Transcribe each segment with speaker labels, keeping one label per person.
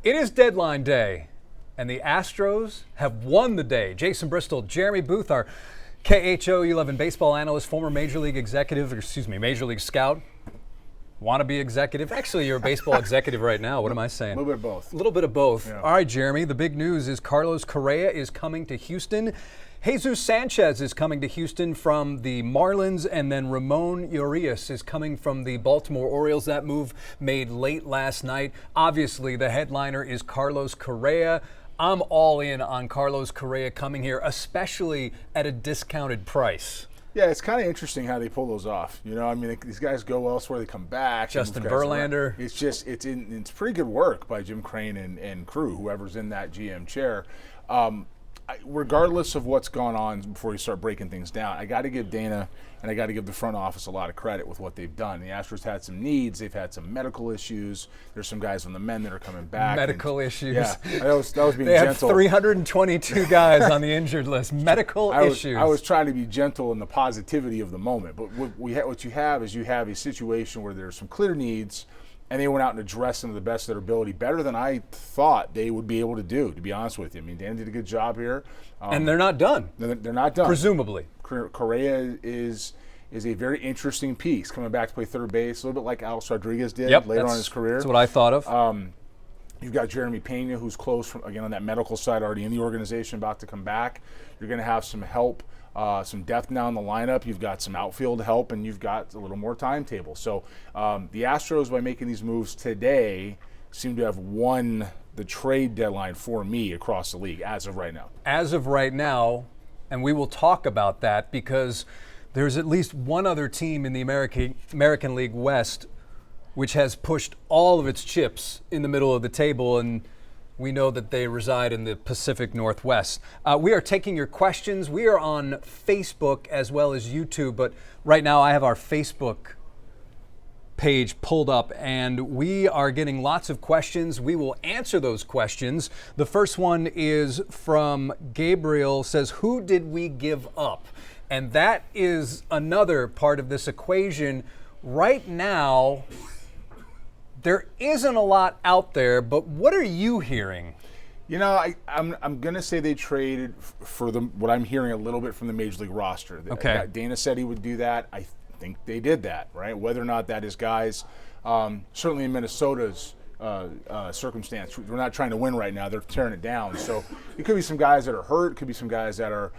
Speaker 1: It is deadline day, and the Astros have won the day. Jason Bristol, Jeremy Booth, our KHO 11 baseball analyst, former Major League Major League scout, wannabe executive. Actually, you're a baseball executive right now. What am I saying?
Speaker 2: A little bit of both.
Speaker 1: A little bit of both.
Speaker 2: Yeah.
Speaker 1: All right, Jeremy, the big news is Carlos Correa is coming to Houston. Jesus Sanchez is coming to Houston from the Marlins, and then Ramon Urias is coming from the Baltimore Orioles. That move made late last night. Obviously, the headliner is Carlos Correa. I'm all in on Carlos Correa coming here, especially at a discounted price.
Speaker 2: Yeah, it's kind of interesting how they pull those off. You know, I mean, these guys go elsewhere, they come back.
Speaker 1: Justin Verlander.
Speaker 2: It's pretty good work by Jim Crane and crew, whoever's in that GM chair. Regardless of what's gone on before you start breaking things down, I got to give Dana and I got to give the front office a lot of credit with what they've done. The Astros had some needs. They've had some medical issues. There's some guys on the men that are coming back.
Speaker 1: Medical issues.
Speaker 2: Yeah, that was being
Speaker 1: they
Speaker 2: gentle.
Speaker 1: They have 322 guys on the injured list. Medical issues.
Speaker 2: I was trying to be gentle in the positivity of the moment. But what you have is you have a situation where there's some clear needs, and they went out and addressed them to the best of their ability, better than I thought they would be able to do, to be honest with you. I mean, Dan did a good job here.
Speaker 1: And they're not done.
Speaker 2: They're not done.
Speaker 1: Presumably.
Speaker 2: Correa is a very interesting piece, coming back to play third base, a little bit like Alex Rodriguez did later on in his career.
Speaker 1: That's what I thought of.
Speaker 2: You've got Jeremy Pena, who's close, again, on that medical side, already in the organization, about to come back. You're going to have some help, some depth now in the lineup. You've got some outfield help, and you've got a little more timetable. So the Astros, by making these moves today, seem to have won the trade deadline for me across the league as of right now.
Speaker 1: As of right now, and we will talk about that because there's at least one other team in the American League West which has pushed all of its chips in the middle of the table, and we know that they reside in the Pacific Northwest. We are taking your questions. We are on Facebook as well as YouTube, but right now I have our Facebook page pulled up, and we are getting lots of questions. We will answer those questions. The first one is from Gabriel, says, who did we give up? And that is another part of this equation. Right now, there isn't a lot out there, but what are you hearing?
Speaker 2: You know, I'm going to say they traded for what I'm hearing a little bit from the Major League roster.
Speaker 1: Okay.
Speaker 2: Dana said he would do that. I think they did that, right? Whether or not that is guys, certainly in Minnesota's circumstance, we're not trying to win right now. They're tearing it down. So it could be some guys that are hurt. It could be some guys that are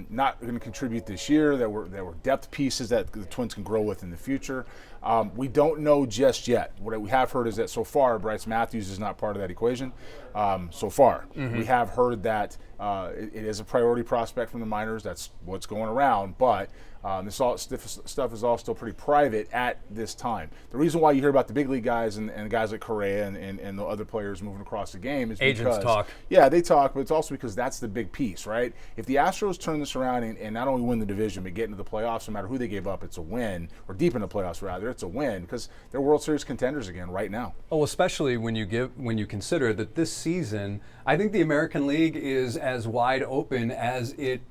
Speaker 2: not going to contribute this year, that were depth pieces that the Twins can grow with in the future. We don't know just yet. What we have heard is that so far, Bryce Matthews is not part of that equation. So far, we have heard that it is a priority prospect from the minors. That's what's going around, but this stuff is all still pretty private at this time. The reason why you hear about the big league guys and guys like Correa and the other players moving across the game is because
Speaker 1: agents talk.
Speaker 2: Yeah, they talk, but it's also because that's the big piece, right? If the Astros turn this around and not only win the division but get into the playoffs, no matter who they gave up, it's a win. Or deep in the playoffs, rather, it's a win because they're World Series contenders again right now.
Speaker 1: Oh, especially when you consider that this season, I think the American League is as wide open as it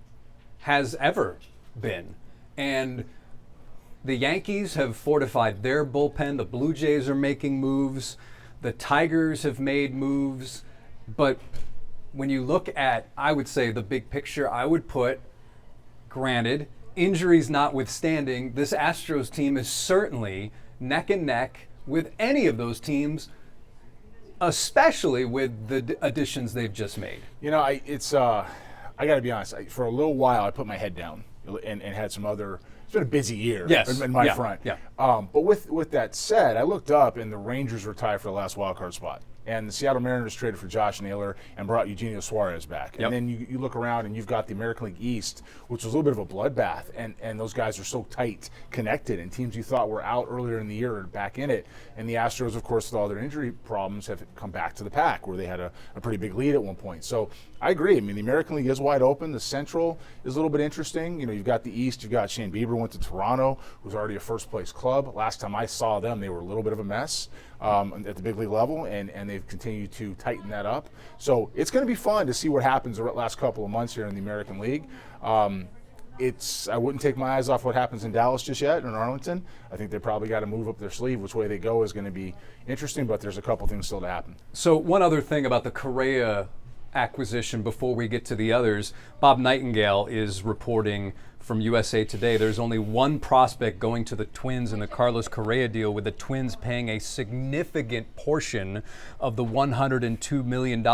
Speaker 1: has ever been. And the Yankees have fortified their bullpen. The Blue Jays are making moves. The Tigers have made moves. But when you look at, I would say, the big picture, I would put, granted, injuries notwithstanding, this Astros team is certainly neck and neck with any of those teams, especially with the additions they've just made.
Speaker 2: You know, I got to be honest. For a little while, I put my head down and had some other. It's been a busy year in my front.
Speaker 1: Yeah.
Speaker 2: But with that said, I looked up and the Rangers were tied for the last wild card spot. And the Seattle Mariners traded for Josh Naylor and brought Eugenio Suarez back. And then you look around and you've got the American League East, which was a little bit of a bloodbath. And those guys are so tight connected. And teams you thought were out earlier in the year are back in it. And the Astros, of course, with all their injury problems, have come back to the pack where they had a pretty big lead at one point. So I agree. I mean, the American League is wide open. The Central is a little bit interesting. You know, you've got the East. You've got Shane Bieber went to Toronto, who's already a first-place club. Last time I saw them, they were a little bit of a mess at the big league level, and they've continued to tighten that up. So it's going to be fun to see what happens the last couple of months here in the American League. I wouldn't take my eyes off what happens in Dallas just yet, or in Arlington. I think they probably got to move up their sleeve. Which way they go is going to be interesting, but there's a couple things still to happen.
Speaker 1: So one other thing about the Correa acquisition before we get to the others, Bob Nightingale is reporting from USA Today there's only one prospect going to the Twins in the Carlos Correa deal, with the Twins paying a significant portion of the $102 million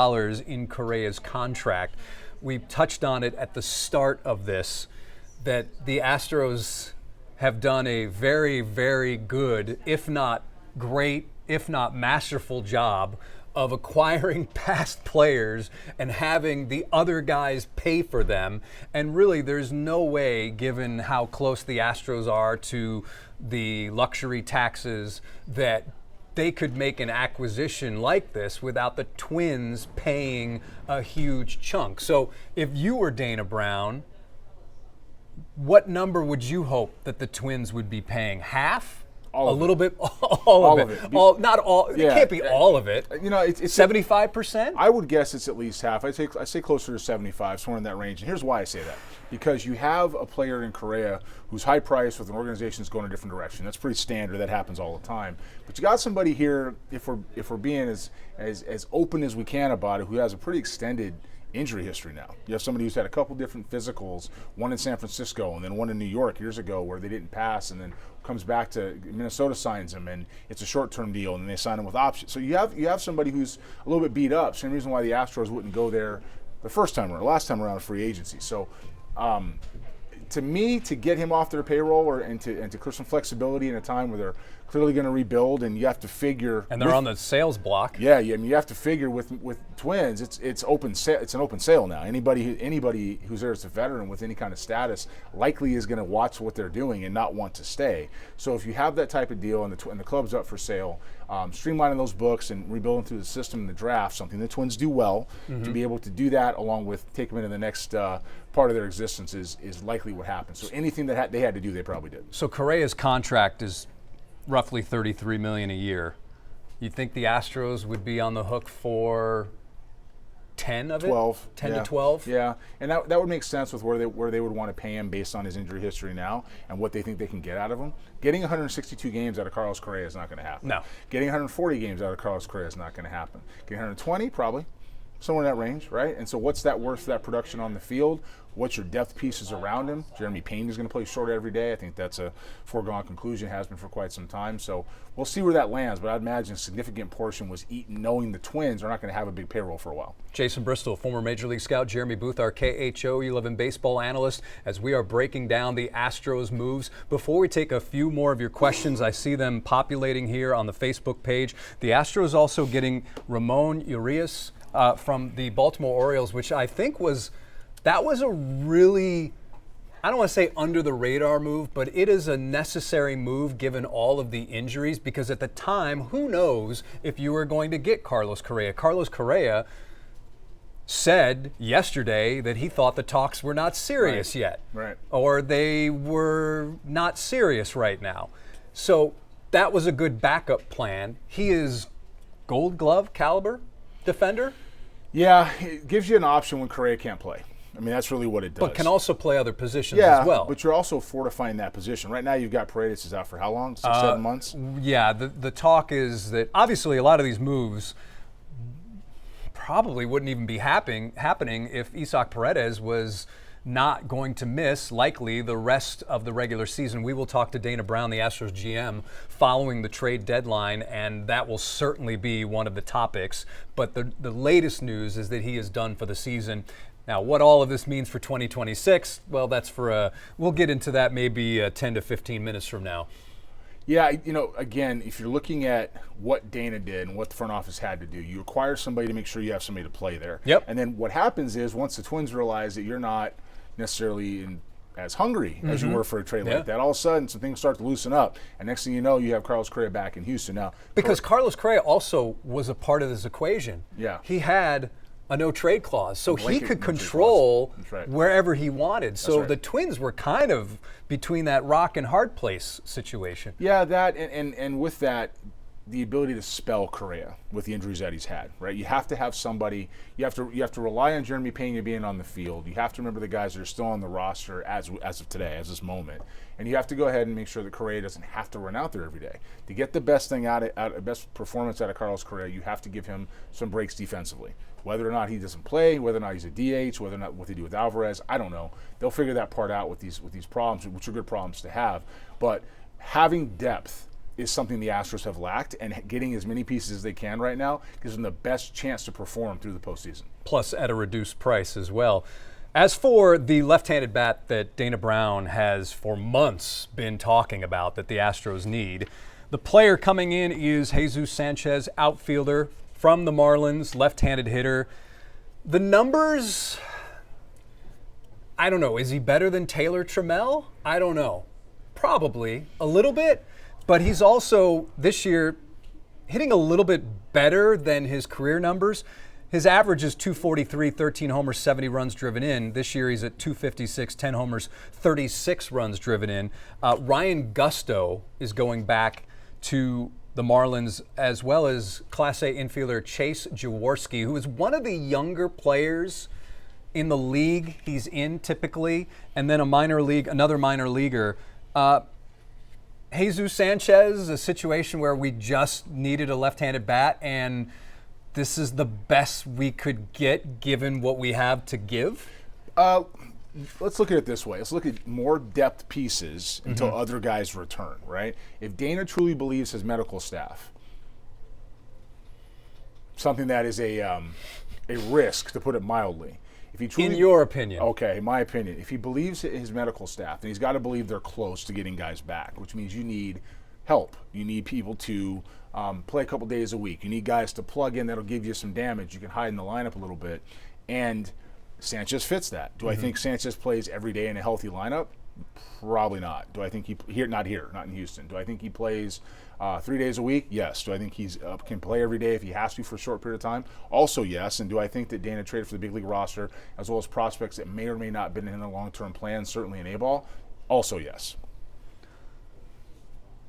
Speaker 1: in Correa's contract. We touched on it at the start of this, that the Astros have done a very, very good, if not great, if not masterful job of acquiring past players and having the other guys pay for them. And really, there's no way, given how close the Astros are to the luxury taxes, that they could make an acquisition like this without the Twins paying a huge chunk. So if you were Dana Brown, what number would you hope that the Twins would be paying? Half? A little bit, all of it. Not all. It can't be all of it.
Speaker 2: You know, it's
Speaker 1: 75%.
Speaker 2: I would guess it's at least half. I say closer to 75, somewhere in that range. And here's why I say that: because you have a player in Correa who's high priced with an organization that's going a different direction. That's pretty standard. That happens all the time. But you got somebody here, if we're being as open as we can about it, who has a pretty extended injury history now. You have somebody who's had a couple different physicals, one in San Francisco and then one in New York years ago where they didn't pass, and then comes back to Minnesota, signs him, and it's a short-term deal, and then they sign him with options. So you have somebody who's a little bit beat up. Same reason why the Astros wouldn't go there the last time around free agency. So to me, to get him off their payroll and to clear some flexibility in a time where they're clearly going to rebuild, and you have to figure.
Speaker 1: And they're on the sales block.
Speaker 2: Yeah. I mean, you have to figure with Twins, it's open. It's an open sale now. Anybody who's there as a veteran with any kind of status likely is going to watch what they're doing and not want to stay. So if you have that type of deal and the club's up for sale, streamlining those books and rebuilding through the system in the draft, something the Twins do well, to be able to do that along with take them into the next part of their existence is likely what happens. So anything that they had to do, they probably did.
Speaker 1: So Correa's contract is roughly $33 million a year. You think the Astros would be on the hook for 10 of it?
Speaker 2: 12.
Speaker 1: 10 to 12?
Speaker 2: Yeah, and that would make sense with where they would want to pay him based on his injury history now and what they think they can get out of him. Getting 162 games out of Carlos Correa is not going to happen.
Speaker 1: No.
Speaker 2: Getting 140 games out of Carlos Correa is not going to happen. Getting 120, probably. Somewhere in that range, right? And so what's that worth for that production on the field? What's your depth pieces around him? Jeremy Payne is going to play short every day. I think that's a foregone conclusion, has been for quite some time. So we'll see where that lands, but I'd imagine a significant portion was eaten knowing the Twins are not going to have a big payroll for a while.
Speaker 1: Jason Bristol, former Major League scout, Jeremy Booth, our KHO 11 baseball analyst, as we are breaking down the Astros moves. Before we take a few more of your questions, I see them populating here on the Facebook page. The Astros also getting Ramon Urias from the Baltimore Orioles, which I think was a really, I don't want to say under the radar move, but it is a necessary move given all of the injuries, because at the time, who knows if you were going to get Carlos Correa. Carlos Correa said yesterday that he thought the talks were not serious yet.
Speaker 2: Right.
Speaker 1: Or they were not serious right now. So that was a good backup plan. He is Gold Glove caliber defender.
Speaker 2: Yeah, it gives you an option when Correa can't play. I mean, that's really what it does.
Speaker 1: But can also play other positions as well.
Speaker 2: But you're also fortifying that position. Right now you've got Paredes is out for how long? 6, 7 months?
Speaker 1: Yeah, the talk is that obviously a lot of these moves probably wouldn't even be happening if Isaac Paredes was not going to miss likely the rest of the regular season. We will talk to Dana Brown, the Astros GM, following the trade deadline, and that will certainly be one of the topics. But the latest news is that he is done for the season. Now, what all of this means for 2026, well, that's we'll get into that maybe 10 to 15 minutes from now.
Speaker 2: Yeah, again, if you're looking at what Dana did and what the front office had to do, you acquire somebody to make sure you have somebody to play there.
Speaker 1: Yep.
Speaker 2: And then what happens is once the Twins realize that you're not necessarily as hungry as you were for a trade like that, all of a sudden some things start to loosen up, and next thing you know, you have Carlos Correa back in Houston now.
Speaker 1: Because Carlos Correa also was a part of this equation.
Speaker 2: Yeah.
Speaker 1: He had a no-trade clause, so he could control wherever he wanted. So the Twins were kind of between that rock and hard place situation.
Speaker 2: Yeah, that and with that, the ability to spell Correa with the injuries that he's had, right? You have to have somebody. You have to rely on Jeremy Pena being on the field. You have to remember the guys that are still on the roster as of today, as this moment, and you have to go ahead and make sure that Correa doesn't have to run out there every day. To get the best thing best performance out of Carlos Correa, you have to give him some breaks defensively. Whether or not he doesn't play, whether or not he's a DH, whether or not what they do with Alvarez, I don't know. They'll figure that part out with these problems, which are good problems to have. But having depth is something the Astros have lacked, and getting as many pieces as they can right now gives them the best chance to perform through the postseason.
Speaker 1: Plus at a reduced price as well. As for the left-handed bat that Dana Brown has for months been talking about that the Astros need, the player coming in is Jesus Sanchez, outfielder from the Marlins, left-handed hitter. The numbers, I don't know. Is he better than Taylor Trammell? I don't know. Probably a little bit. But he's also, this year, hitting a little bit better than his career numbers. His average is 243, 13 homers, 70 runs driven in. This year he's at 256, 10 homers, 36 runs driven in. Ryan Gusto is going back to the Marlins, as well as Class A infielder Chase Jaworski, who is one of the younger players in the league he's in typically, and then another minor leaguer. Jesus Sanchez, a situation where we just needed a left-handed bat, and this is the best we could get given what we have to give?
Speaker 2: Let's look at it this way. Let's look at more depth pieces until other guys return, right? If Dana truly believes his medical staff, something that is a risk, to put it mildly. If he truly,
Speaker 1: in your opinion.
Speaker 2: Okay, my opinion. If he believes his medical staff, then he's got to believe they're close to getting guys back, which means you need help. You need people to play a couple days a week. You need guys to plug in that'll give you some damage. You can hide in the lineup a little bit. And Sanchez fits that. Do I think Sanchez plays every day in a healthy lineup? Probably not. Do I think not in Houston. Do I think he plays 3 days a week? Yes. Do I think he's can play every day if he has to for a short period of time? Also yes. And do I think that Dana traded for the big league roster as well as prospects that may or may not have been in the long-term plan, certainly in A-ball? Also yes.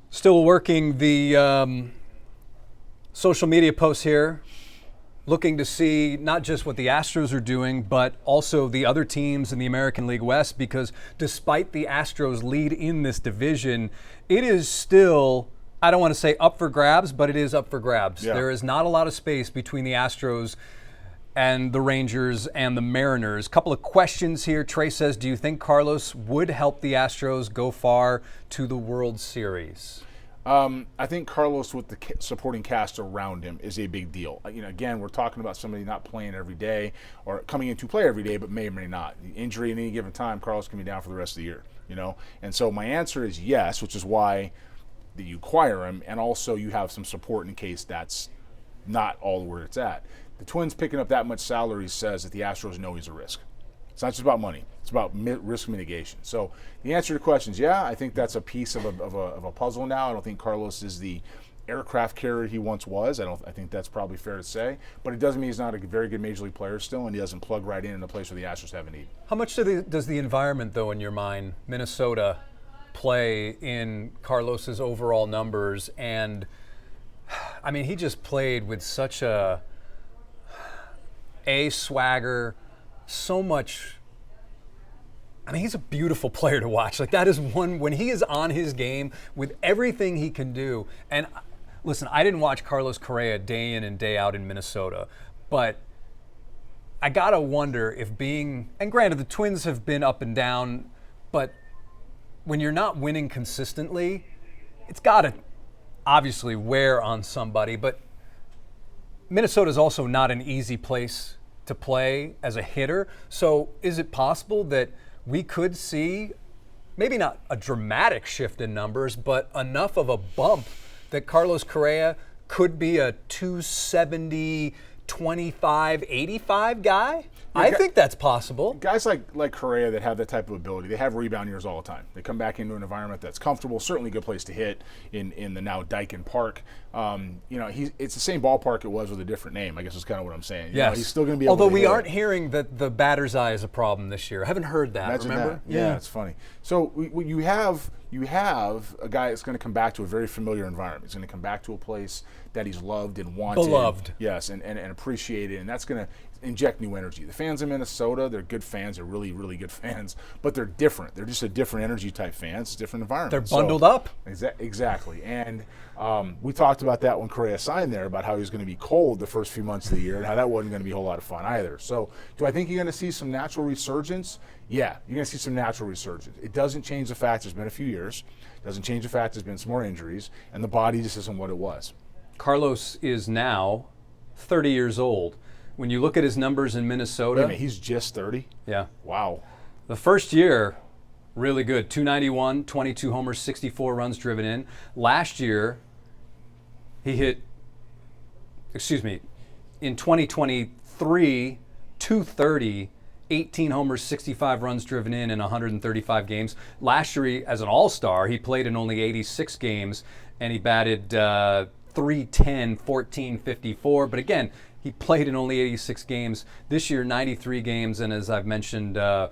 Speaker 1: Still working the social media posts here, looking to see not just what the Astros are doing, but also the other teams in the American League West, because despite the Astros' lead in this division, it is still, I don't want to say up for grabs, but it is up for grabs.
Speaker 2: Yeah.
Speaker 1: There is not a lot of space between the Astros and the Rangers and the Mariners. Couple of questions here. Trey says, do you think Carlos would help the Astros go far to the World Series?
Speaker 2: I think Carlos with the supporting cast around him is a big deal. Again, we're talking about somebody not playing every day or coming in to play every day, but may or may not. The injury at any given time, Carlos can be down for the rest of the year, And so my answer is yes, which is why you acquire him, and also you have some support in case that's not all where it's at. The Twins picking up that much salary says that the Astros know he's a risk. It's not just about money. It's about risk mitigation. So the answer to your question is, yeah, I think that's a piece of a puzzle now. I don't think Carlos is the aircraft carrier he once was. I think that's probably fair to say. But it doesn't mean he's not a very good major league player still, and he doesn't plug right in a place where the Astros have a need.
Speaker 1: How much does the environment, though, in your mind, Minnesota, play in Carlos's overall numbers? And, I mean, he just played with such a swagger, so much. I mean, he's a beautiful player to watch. Like, that is one, when he is on his game with everything he can do. And listen, I didn't watch Carlos Correa day in and day out in Minnesota, but I gotta wonder if and granted, the Twins have been up and down, but when you're not winning consistently, it's gotta obviously wear on somebody. But Minnesota's also not an easy place to play as a hitter. So is it possible that we could see maybe not a dramatic shift in numbers, but enough of a bump that Carlos Correa could be a 270, 25, 85 guy? I think that's possible.
Speaker 2: Guys like Correa that have that type of ability, they have rebound years all the time. They come back into an environment that's comfortable, certainly a good place to hit in the now Daikin Park. It's the same ballpark it was with a different name, I guess is kind of what I'm saying.
Speaker 1: Yes.
Speaker 2: He's still going to be able
Speaker 1: Although
Speaker 2: to
Speaker 1: we
Speaker 2: hit.
Speaker 1: aren't hearing that the batter's eye is a problem this year. I haven't heard that,
Speaker 2: Imagine
Speaker 1: remember?
Speaker 2: that. Yeah, it's funny. So you have a guy that's going to come back to a very familiar environment. He's going to come back to a place that he's loved and wanted.
Speaker 1: Beloved.
Speaker 2: Yes, and appreciated, and that's going to inject new energy. The fans in Minnesota, they're good fans. They're really, really good fans, but they're different. They're just a different energy type fans. It's a different environment.
Speaker 1: They're bundled up.
Speaker 2: Exactly. And we talked about that when Correa signed there, about how he was going to be cold the first few months of the year and how that wasn't going to be a whole lot of fun either. So do I think you're going to see some natural resurgence? Yeah, you're going to see some natural resurgence. It doesn't change the fact there's been a few years. It doesn't change the fact there's been some more injuries, and the body just isn't what it was.
Speaker 1: Carlos is now 30 years old. When you look at his numbers in Minnesota.
Speaker 2: Wait a minute, he's just 30?
Speaker 1: Yeah.
Speaker 2: Wow.
Speaker 1: The first year, really good. 291, 22 homers, 64 runs driven in. Last year, he hit, in 2023, 230, 18 homers, 65 runs driven in 135 games. Last year, as an all-star, he played in only 86 games, and he batted 310, 1454. But again, he played in only 86 games. This year, 93 games, and as I've mentioned, at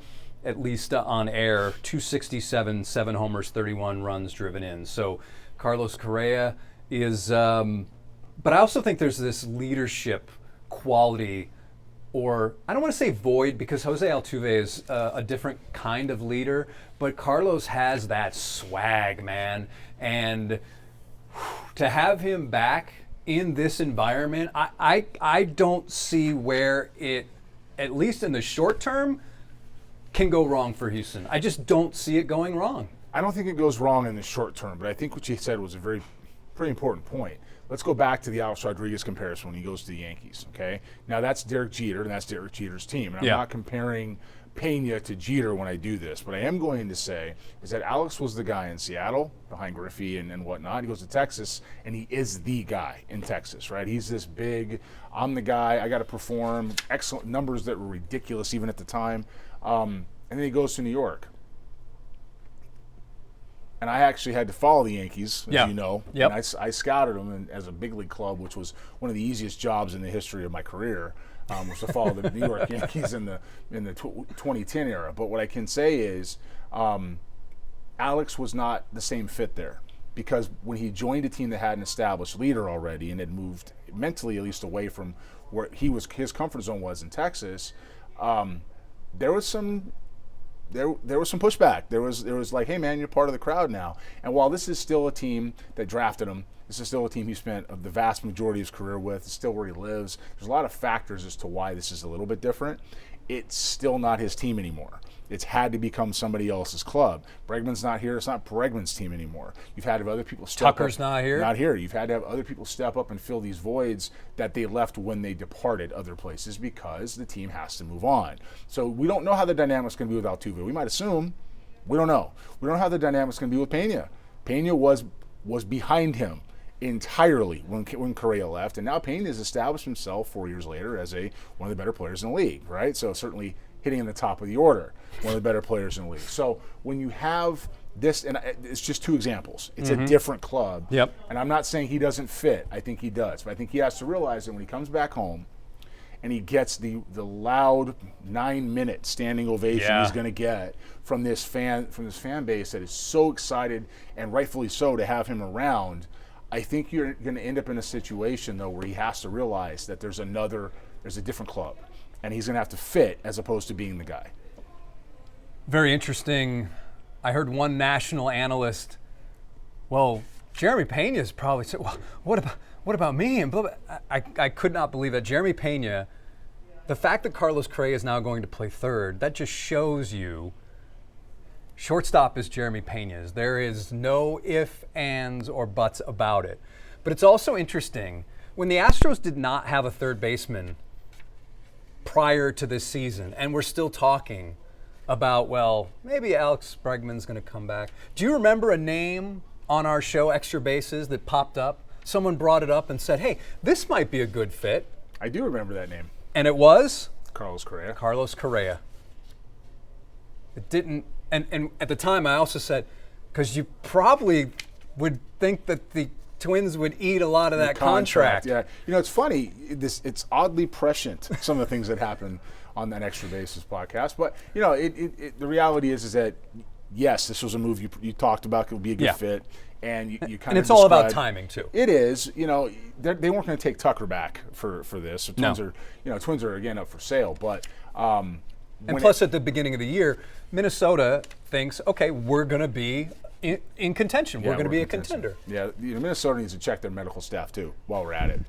Speaker 1: least on air, 267, 7 homers, 31 runs driven in. So Carlos Correa is, but I also think there's this leadership quality, or I don't want to say void because Jose Altuve is a different kind of leader, but Carlos has that swag, man. And to have him back in this environment, I don't see where it, at least in the short term, can go wrong for Houston. I just don't see it going wrong.
Speaker 2: I don't think it goes wrong in the short term, but I think what you said was a pretty important point. Let's go back to the Alex Rodriguez comparison when he goes to the Yankees, okay? Now that's Derek Jeter, and that's Derek Jeter's team. And I'm not comparing Pena to Jeter when I do this. What I am going to say is that Alex was the guy in Seattle behind Griffey and whatnot. He goes to Texas, and he is the guy in Texas, right? He's this big, I'm the guy, I got to perform, excellent numbers that were ridiculous even at the time. And then he goes to New York. And I actually had to follow the Yankees, as you know.
Speaker 1: Yep.
Speaker 2: And I scouted them as a big league club, which was one of the easiest jobs in the history of my career. Was to follow the New York Yankees in the 2010 era. But what I can say is Alex was not the same fit there, because when he joined a team that had an established leader already and had moved mentally at least away from where his comfort zone was in Texas, there was some pushback. There was like, hey man, you're part of the crowd now. And while this is still a team that drafted him, this is still a team he spent the vast majority of his career with. It's still where he lives. There's a lot of factors as to why this is a little bit different. It's still not his team anymore. It's had to become somebody else's club. Bregman's not here. It's not Bregman's team anymore. You've had to have other people step up.
Speaker 1: Tucker's not here.
Speaker 2: Not here. You've had to have other people step up and fill these voids that they left when they departed other places, because the team has to move on. So we don't know how the dynamic's going to be with Altuve. We might assume. We don't know. We don't know how the dynamic's going to be with Pena. Pena was behind him entirely when Correa left, and now Pena has established himself 4 years later as one of the better players in the league, right? So certainly hitting in the top of the order, one of the better players in the league. So when you have this, and it's just two examples, it's a different club.
Speaker 1: Yep.
Speaker 2: And I'm not saying he doesn't fit. I think he does. But I think he has to realize that when he comes back home and he gets the loud 9-minute standing ovation he's going to get from this fan base that is so excited, and rightfully so, to have him around, I think you're going to end up in a situation, though, where he has to realize that there's a different club, and he's going to have to fit as opposed to being the guy.
Speaker 1: Very interesting. I heard one national analyst, well, Jeremy Pena is probably, well, what about me? And blah, blah. I could not believe that. Jeremy Pena, the fact that Carlos Correa is now going to play third, that just shows you shortstop is Jeremy Pena's. There is no ifs, ands, or buts about it. But it's also interesting, when the Astros did not have a third baseman prior to this season, and we're still talking about, well, maybe Alex Bregman's going to come back. Do you remember a name on our show, Extra Bases, that popped up? Someone brought it up and said, hey, this might be a good fit.
Speaker 2: I do remember that name.
Speaker 1: And it was?
Speaker 2: Carlos Correa.
Speaker 1: Carlos Correa. It didn't, and at the time I also said, because you probably would think that the Twins would eat a lot of that contract.
Speaker 2: Yeah, it's funny. It's oddly prescient, some of the things that happen on that Extra Bases podcast. But the reality is that yes, this was a move you talked about. It would be a good fit, and you kind of.
Speaker 1: And it's all about timing too.
Speaker 2: It is. They weren't going to take Tucker back for this. So Twins are again up for sale, but.
Speaker 1: And plus, at the beginning of the year, Minnesota thinks, okay, we're going to be in contention. We're going to be a contender.
Speaker 2: Yeah, Minnesota needs to check their medical staff too while we're at it.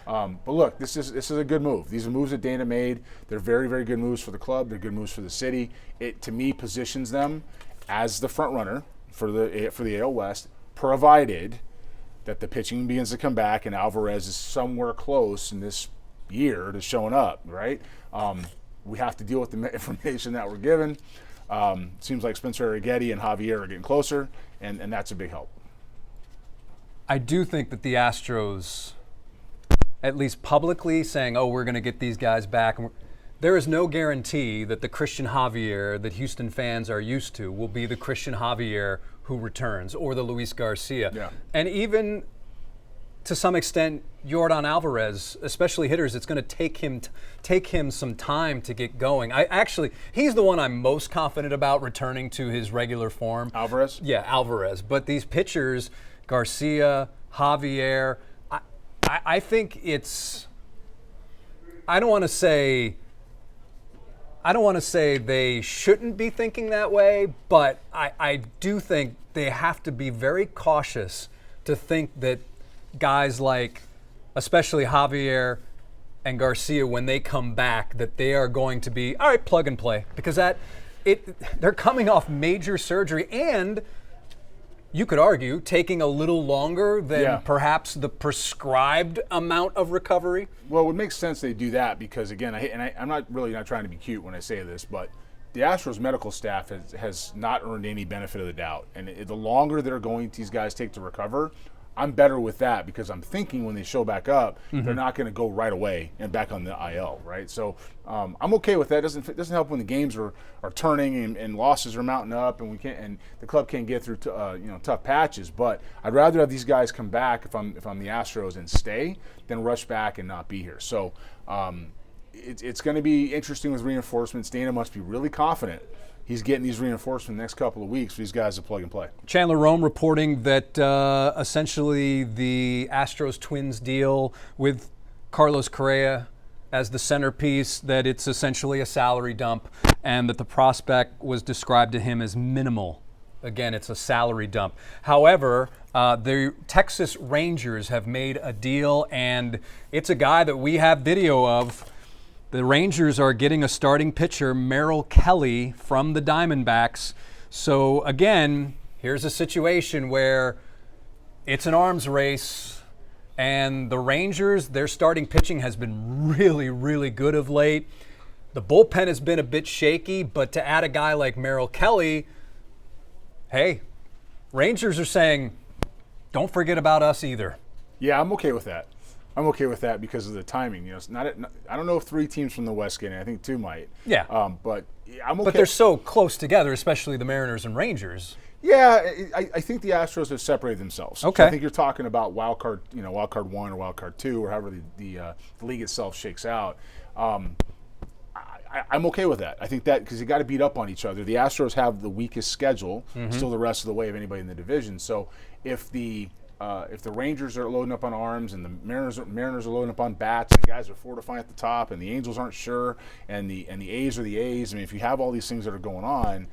Speaker 2: But look, this is a good move. These are moves that Dana made. They're very, very good moves for the club. They're good moves for the city. It to me positions them as the front runner for the AL West, provided that the pitching begins to come back and Alvarez is somewhere close in this year to showing up. Right. We have to deal with the information that we're given. Seems like Spencer Arrighetti and Javier are getting closer, and that's a big help.
Speaker 1: I do think that the Astros, at least publicly saying, oh, we're going to get these guys back, there is no guarantee that the Christian Javier that Houston fans are used to will be the Christian Javier who returns, or the Luis Garcia.
Speaker 2: Yeah.
Speaker 1: And even to some extent, Yordan Alvarez, especially hitters, it's going to take him some time to get going. He's the one I'm most confident about returning to his regular form.
Speaker 2: Alvarez?
Speaker 1: Yeah, Alvarez. But these pitchers, Garcia, Javier, I think it's. I don't want to say they shouldn't be thinking that way, but I do think they have to be very cautious to think that guys like, especially Javier and Garcia, when they come back, that they are going to be, all right, plug and play. Because they're coming off major surgery and, you could argue, taking a little longer than perhaps the prescribed amount of recovery.
Speaker 2: Well, it would make sense they do that because, again, I'm not trying to be cute when I say this, but the Astros medical staff has not earned any benefit of the doubt. And the longer these guys take to recover, I'm better with that because I'm thinking when they show back up, they're not going to go right away and back on the IL, right? So I'm okay with that. It doesn't help when the games are turning and losses are mounting up and the club can't get through tough patches. But I'd rather have these guys come back if I'm the Astros and stay than rush back and not be here. So it's going to be interesting with reinforcements. Dana must be really confident he's getting these reinforcements in the next couple of weeks for these guys to plug and play.
Speaker 1: Chandler Rome reporting that essentially the Astros-Twins deal with Carlos Correa as the centerpiece, that it's essentially a salary dump and that the prospect was described to him as minimal. Again, it's a salary dump. However, the Texas Rangers have made a deal, and it's a guy that we have video of. The Rangers are getting a starting pitcher, Merrill Kelly, from the Diamondbacks. So, again, here's a situation where it's an arms race, and the Rangers, their starting pitching has been really, really good of late. The bullpen has been a bit shaky, but to add a guy like Merrill Kelly, hey, Rangers are saying, don't forget about us either.
Speaker 2: Yeah, I'm okay with that. I'm okay with that because of the timing. It's I don't know if 3 teams from the West get in. I think 2 might.
Speaker 1: Yeah.
Speaker 2: But I'm okay.
Speaker 1: But they're so close together, especially the Mariners and Rangers.
Speaker 2: Yeah, I think the Astros have separated themselves.
Speaker 1: Okay.
Speaker 2: So I think you're talking about wild card 1 or wild card 2 or however the league itself shakes out. I'm okay with that. I think that because you got to beat up on each other. The Astros have the weakest schedule, still the rest of the way of anybody in the division. So if the Rangers are loading up on arms and the Mariners are loading up on bats and guys are fortifying at the top and the Angels aren't sure and the A's are the A's, I mean, if you have all these things that are going on,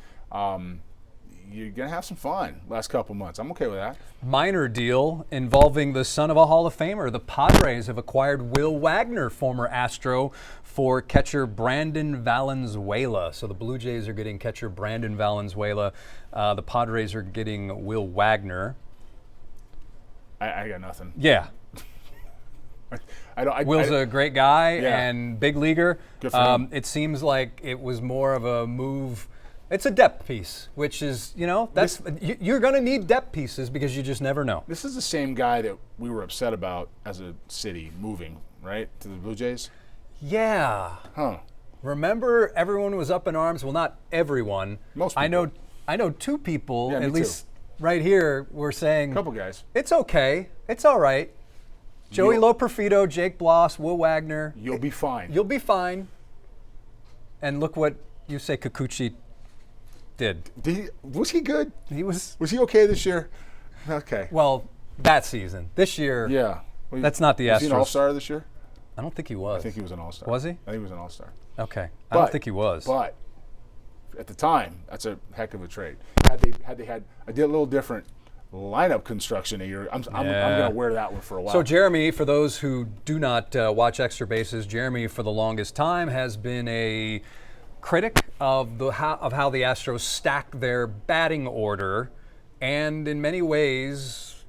Speaker 2: you're going to have some fun last couple months. I'm okay with that.
Speaker 1: Minor deal involving the son of a Hall of Famer. The Padres have acquired Will Wagner, former Astro, for catcher Brandon Valenzuela. So the Blue Jays are getting catcher Brandon Valenzuela. The Padres are getting Will Wagner.
Speaker 2: I got nothing.
Speaker 1: Yeah. Will's a great guy and big leaguer.
Speaker 2: Good for him.
Speaker 1: It seems like it was more of a move. It's a depth piece, which is, you're going to need depth pieces because you just never know.
Speaker 2: This is the same guy that we were upset about as a city moving, right, to the Blue Jays?
Speaker 1: Yeah.
Speaker 2: Huh.
Speaker 1: Remember, everyone was up in arms. Well, not everyone.
Speaker 2: Most people.
Speaker 1: I know two people,
Speaker 2: Yeah,
Speaker 1: at
Speaker 2: me
Speaker 1: least right here, were saying,
Speaker 2: A couple guys.
Speaker 1: it's okay. It's all right. Joey Loperfido, Jake Bloss, Will Wagner.
Speaker 2: You'll be fine.
Speaker 1: You'll be fine. And look what Yusei Kikuchi did.
Speaker 2: Was he good?
Speaker 1: He was,
Speaker 2: Was he okay this year? Okay.
Speaker 1: well, that season. This year,
Speaker 2: Yeah.
Speaker 1: that's not the
Speaker 2: Was he an
Speaker 1: Astros.
Speaker 2: all-star this year?
Speaker 1: I don't think he was.
Speaker 2: I think he was an all-star.
Speaker 1: Was he?
Speaker 2: I think he was an all-star.
Speaker 1: Okay. I don't think he was.
Speaker 2: But at the time, that's a heck of a trade. I did a little different lineup construction a year. I'm going to wear that one for a while.
Speaker 1: So Jeremy, for those who do not watch Extra Bases, Jeremy for the longest time has been a critic of how the Astros stack their batting order, and in many ways,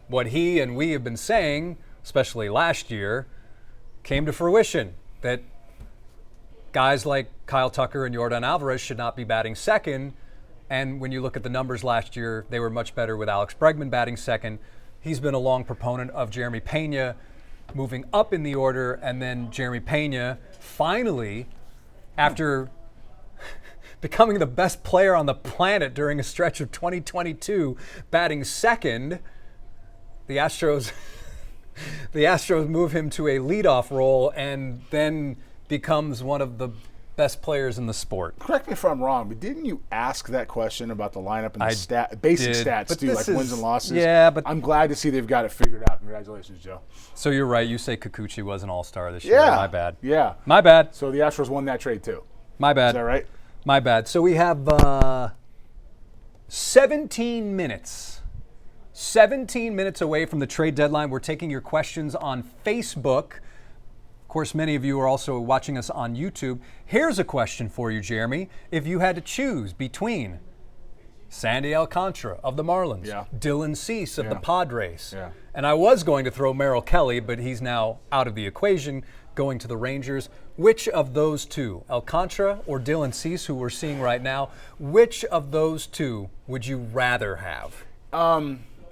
Speaker 1: what he and we have been saying, especially last year, came to fruition. That guys like Kyle Tucker and Yordan Alvarez should not be batting second. And when you look at the numbers last year, they were much better with Alex Bregman batting second. He's been a long proponent of Jeremy Pena moving up in the order, and then Jeremy Pena finally, after becoming the best player on the planet during a stretch of 2022, batting second, the Astros move him to a leadoff role and then becomes one of the best players in the sport.
Speaker 2: Correct me if I'm wrong, but didn't you ask that question about the lineup and the basic stats
Speaker 1: but
Speaker 2: too, like wins and losses?
Speaker 1: Yeah, but
Speaker 2: I'm glad to see they've got it figured out. Congratulations, Joe.
Speaker 1: So you're right. You say Kikuchi was an all-star this year.
Speaker 2: Yeah.
Speaker 1: My bad.
Speaker 2: Yeah.
Speaker 1: My bad.
Speaker 2: So the Astros won that trade too.
Speaker 1: My bad.
Speaker 2: Is that right?
Speaker 1: My bad. So we have 17 minutes. 17 minutes away from the trade deadline. We're taking your questions on Facebook. Of course, many of you are also watching us on YouTube. Here's a question for you, Jeremy. If you had to choose between Sandy Alcantara of the Marlins, Dylan Cease of the Padres, and I was going to throw Merrill Kelly, but he's now out of the equation, going to the Rangers. Which of those two, Alcantara or Dylan Cease, who we're seeing right now, which of those two would you rather have?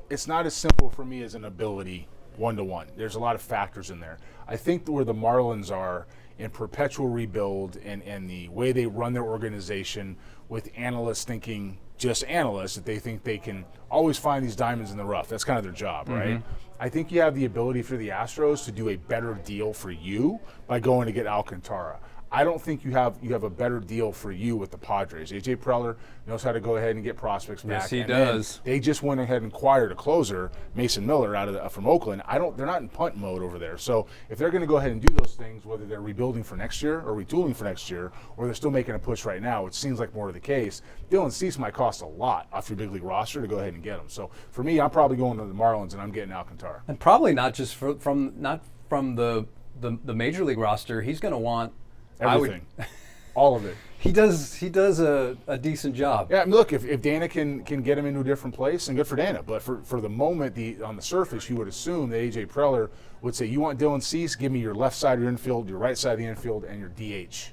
Speaker 2: It's not as simple for me as an ability one-to-one. There's a lot of factors in there. I think where the Marlins are in perpetual rebuild and the way they run their organization, with analysts thinking just analysts, that they think they can always find these diamonds in the rough. That's kind of their job, right? I think you have the ability for the Astros to do a better deal for you by going to get Alcantara. I don't think you have a better deal for you with the Padres. A.J. Preller knows how to go ahead and get prospects back.
Speaker 1: Yes, he does.
Speaker 2: They just went ahead and acquired a closer, Mason Miller, from Oakland. They're not in punt mode over there. So if they're going to go ahead and do those things, whether they're rebuilding for next year or retooling for next year, or they're still making a push right now, which seems like more of the case, Dylan Cease might cost a lot off your big league roster to go ahead and get him. So for me, I'm probably going to the Marlins and I'm getting Alcantara.
Speaker 1: And probably not just from the major league roster. He's going to want
Speaker 2: everything, all of it.
Speaker 1: He does a decent job.
Speaker 2: Yeah, I mean, look, if Dana can get him into a different place, then good for Dana. But for the moment, on the surface, you would assume that A.J. Preller would say, you want Dylan Cease, give me your left side of your infield, your right side of the infield, and your DH.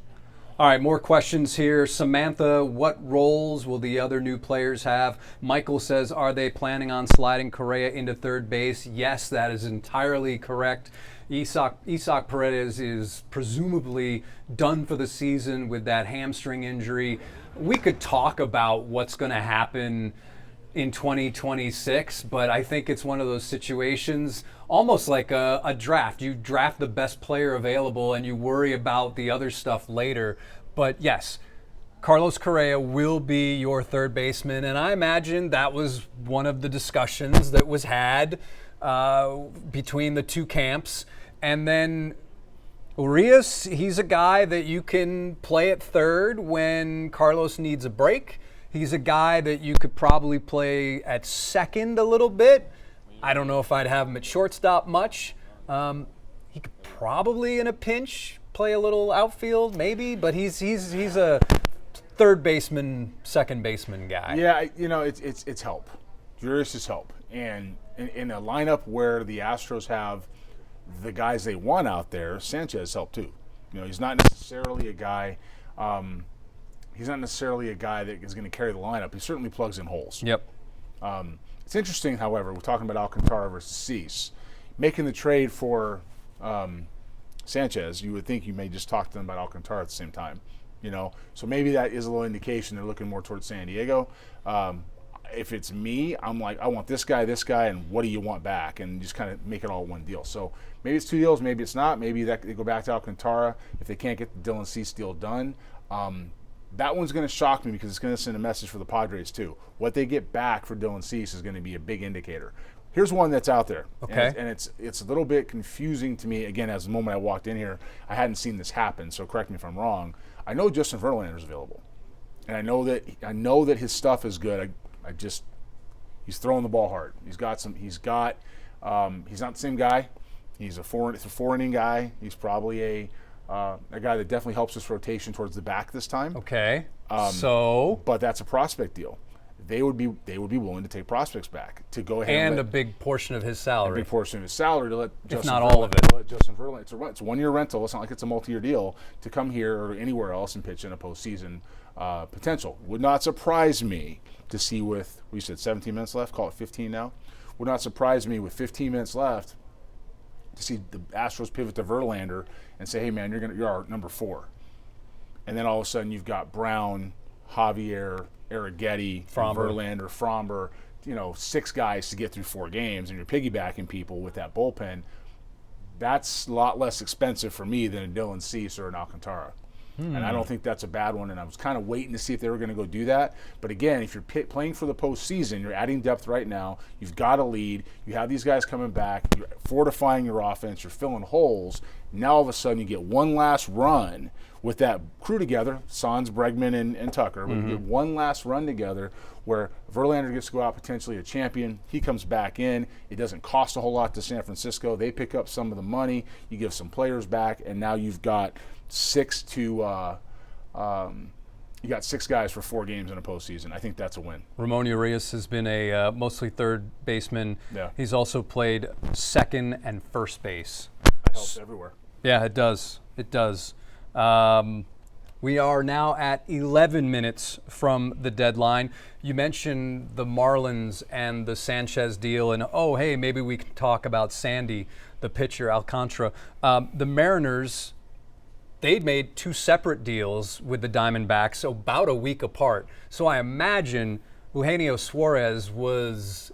Speaker 1: All right, more questions here. Samantha, what roles will the other new players have? Michael says, are they planning on sliding Correa into third base? Yes, that is entirely correct. Isaac Paredes is presumably done for the season with that hamstring injury. We could talk about what's going to happen in 2026, but I think it's one of those situations, almost like a draft. You draft the best player available and you worry about the other stuff later. But yes, Carlos Correa will be your third baseman, and I imagine that was one of the discussions that was had between the two camps. And then Urias, he's a guy that you can play at third when Carlos needs a break. He's a guy that you could probably play at second a little bit. I don't know if I'd have him at shortstop much. He could probably, in a pinch, play a little outfield, maybe, but he's a third baseman, second baseman guy.
Speaker 2: Yeah, it's help. Urias is help. And in a lineup where the Astros have the guys they want out there, Sanchez help too. He's not necessarily a guy. He's not necessarily a guy that is going to carry the lineup. He certainly plugs in holes.
Speaker 1: Yep.
Speaker 2: It's interesting, however, we're talking about Alcantara versus Cease, making the trade for Sanchez, you would think you may just talk to them about Alcantara at the same time. So maybe that is a little indication they're looking more towards San Diego. If it's me, I'm like, I want this guy, and what do you want back? And just kind of make it all one deal. So maybe it's 2 deals, maybe it's not. Maybe they go back to Alcantara if they can't get the Dylan Cease deal done. That one's going to shock me because it's going to send a message for the Padres too. What they get back for Dylan Cease is going to be a big indicator. Here's one that's out there,
Speaker 1: okay,
Speaker 2: and it's a little bit confusing to me. Again, as the moment I walked in here, I hadn't seen this happen, so correct me if I'm wrong. I know Justin Verlander is available, and I know that his stuff is good. He's throwing the ball hard. He's not the same guy. It's a 4-inning guy. He's probably a guy that definitely helps us rotation towards the back this time.
Speaker 1: Okay.
Speaker 2: But that's a prospect deal. They would be willing to take prospects back to go ahead
Speaker 1: and a big portion of his salary.
Speaker 2: A big portion of his salary to let Justin
Speaker 1: not all of it.
Speaker 2: To let Justin Verlander. It's a 1-year rental. It's not like it's a multi-year deal to come here or anywhere else and pitch in a postseason potential. Would not surprise me to see with, we said 17 minutes left, call it 15 now. Would not surprise me with 15 minutes left to see the Astros pivot to Verlander and say, hey man, you're our number 4. And then all of a sudden you've got Brown, Javier, Arrighetti, Verlander, Fromber, 6 guys to get through 4 games, and you're piggybacking people with that bullpen. That's a lot less expensive for me than a Dylan Cease or an Alcantara. And I don't think that's a bad one, and I was kind of waiting to see if they were going to go do that. But again, if you're playing for the postseason, you're adding depth right now, you've got a lead, you have these guys coming back, you're fortifying your offense, you're filling holes. Now all of a sudden you get one last run with that crew together, Sans, Bregman, and Tucker. But you get one last run together where Verlander gets to go out potentially a champion. He comes back in. It doesn't cost a whole lot to San Francisco. They pick up some of the money. You give some players back, and now you've got 6 guys for 4 games in a postseason. I think that's a win.
Speaker 1: Ramon Urias has been a mostly third baseman.
Speaker 2: Yeah.
Speaker 1: He's also played second and first base.
Speaker 2: That helps everywhere.
Speaker 1: Yeah, it does. It does. We are now at 11 minutes from the deadline. You mentioned the Marlins and the Sanchez deal, and hey, maybe we can talk about Sandy, the pitcher, Alcantara. The Mariners, they'd made 2 separate deals with the Diamondbacks about a week apart. So I imagine Eugenio Suarez was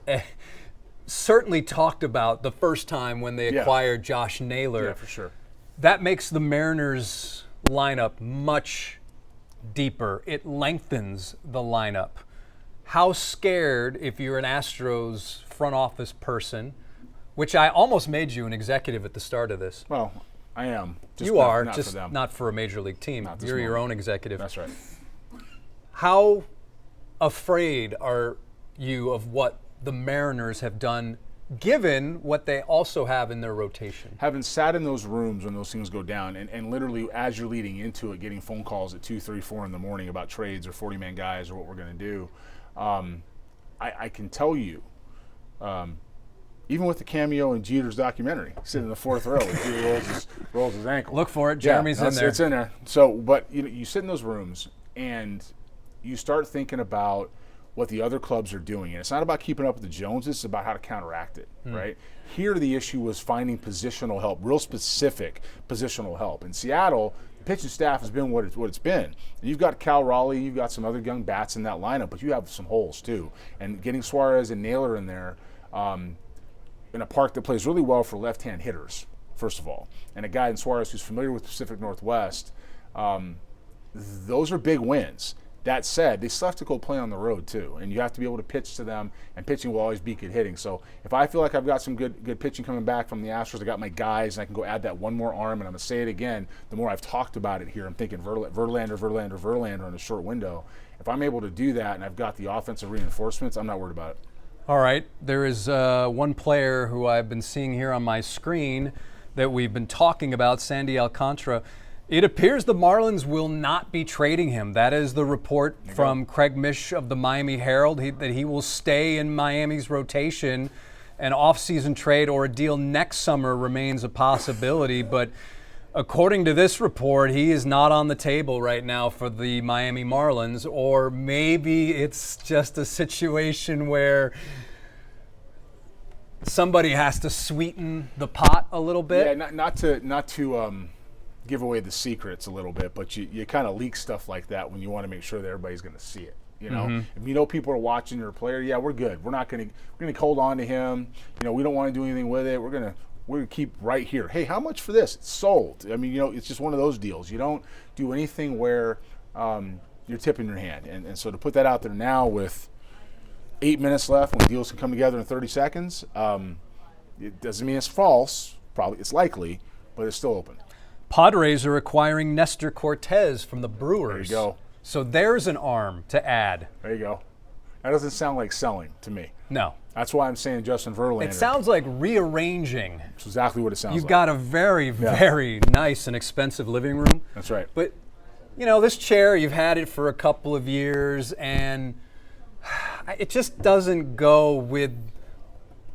Speaker 1: certainly talked about the first time when they acquired Josh Naylor.
Speaker 2: Yeah, for sure.
Speaker 1: That makes the Mariners lineup much deeper. It lengthens the lineup. How scared, if you're an Astros front office person, which I almost made you an executive at the start of this.
Speaker 2: Well, I am.
Speaker 1: You are, just not for a major league team. You're your own executive.
Speaker 2: That's right.
Speaker 1: How afraid are you of what the Mariners have done, given what they also have in their rotation? Having
Speaker 2: sat in those rooms when those things go down, and literally as you're leading into it, getting phone calls at 2, 3, 4 in the morning about trades or 40-man guys or what we're going to do, I can tell you, even with the cameo in Jeter's documentary, sitting in the 4th row, Jeter rolls his ankle.
Speaker 1: Look for it. Jeremy's in there.
Speaker 2: It's in there. So, but you sit in those rooms and you start thinking about what the other clubs are doing. And it's not about keeping up with the Joneses, it's about how to counteract it, right? Here the issue was finding positional help, real specific positional help. In Seattle, the pitching staff has been what it's been. And you've got Cal Raleigh, you've got some other young bats in that lineup, but you have some holes too. And getting Suarez and Naylor in there in a park that plays really well for left-hand hitters, first of all, and a guy in Suarez who's familiar with the Pacific Northwest, those are big wins. That said, they still have to go play on the road too, and you have to be able to pitch to them, and pitching will always be good hitting. So if I feel like I've got some good pitching coming back from the Astros, I got my guys, and I can go add that one more arm, and I'm going to say it again, the more I've talked about it here, I'm thinking Verlander in a short window. If I'm able to do that and I've got the offensive reinforcements, I'm not worried about it.
Speaker 1: All right, there is one player who I've been seeing here on my screen that we've been talking about, Sandy Alcantara. It appears the Marlins will not be trading him. That is the report from Craig Mish of the Miami Herald, that he will stay in Miami's rotation. An off-season trade or a deal next summer remains a possibility, but according to this report, he is not on the table right now for the Miami Marlins, or maybe it's just a situation where somebody has to sweeten the pot a little bit.
Speaker 2: Yeah, not to give away the secrets a little bit, but you kind of leak stuff like that when you want to make sure that everybody's going to see it. You know, if you know people are watching your player, yeah, we're good. We're going to hold on to him. You know, we don't want to do anything with it. We're gonna keep right here. Hey, how much for this? It's sold. I mean, you know, it's just one of those deals. You don't do anything where you're tipping your hand. And so to put that out there now with 8 minutes left, when deals can come together in 30 seconds, it doesn't mean it's false. Probably it's likely, but it's still open.
Speaker 1: Padres are acquiring Nestor Cortez from the Brewers.
Speaker 2: There you go.
Speaker 1: So there's an arm to add.
Speaker 2: There you go. That doesn't sound like selling to me.
Speaker 1: No.
Speaker 2: That's why I'm saying Justin Verlander.
Speaker 1: It sounds like rearranging.
Speaker 2: That's exactly what it sounds like.
Speaker 1: You've got a very, very nice and expensive living room.
Speaker 2: That's right.
Speaker 1: But, you know, this chair, you've had it for a couple of years, and it just doesn't go with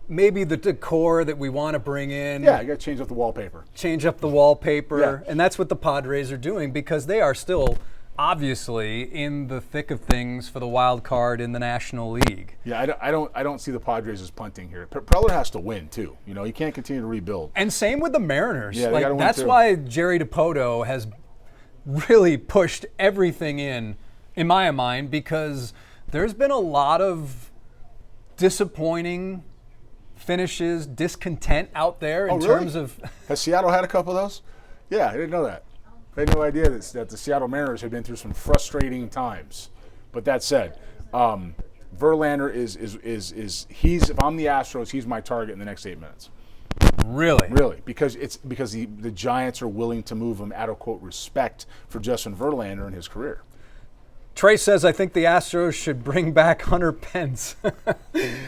Speaker 1: maybe the decor that we want to bring in.
Speaker 2: Yeah, you got to change up the wallpaper.
Speaker 1: Change up the wallpaper.
Speaker 2: Yeah.
Speaker 1: And that's what the Padres are doing because they are still obviously in the thick of things for the wild card in the National League.
Speaker 2: Yeah, I don't see the Padres as punting here. Preller has to win too. You know, you can't continue to rebuild.
Speaker 1: And same with the Mariners.
Speaker 2: Yeah, they gotta win
Speaker 1: that's
Speaker 2: too.
Speaker 1: why Jerry DiPoto has really pushed everything in my mind, because there's been a lot of disappointing finishes, discontent out there in terms of.
Speaker 2: Has Seattle had a couple of those? Yeah, I didn't know that. I had no idea that the Seattle Mariners had been through some frustrating times. But that said, Verlander is he's, if I'm the Astros, he's my target in the next 8 minutes. Really, because the Giants are willing to move him out of, quote, respect for Justin Verlander in his career.
Speaker 1: Trey says, I think the Astros should bring back Hunter Pence.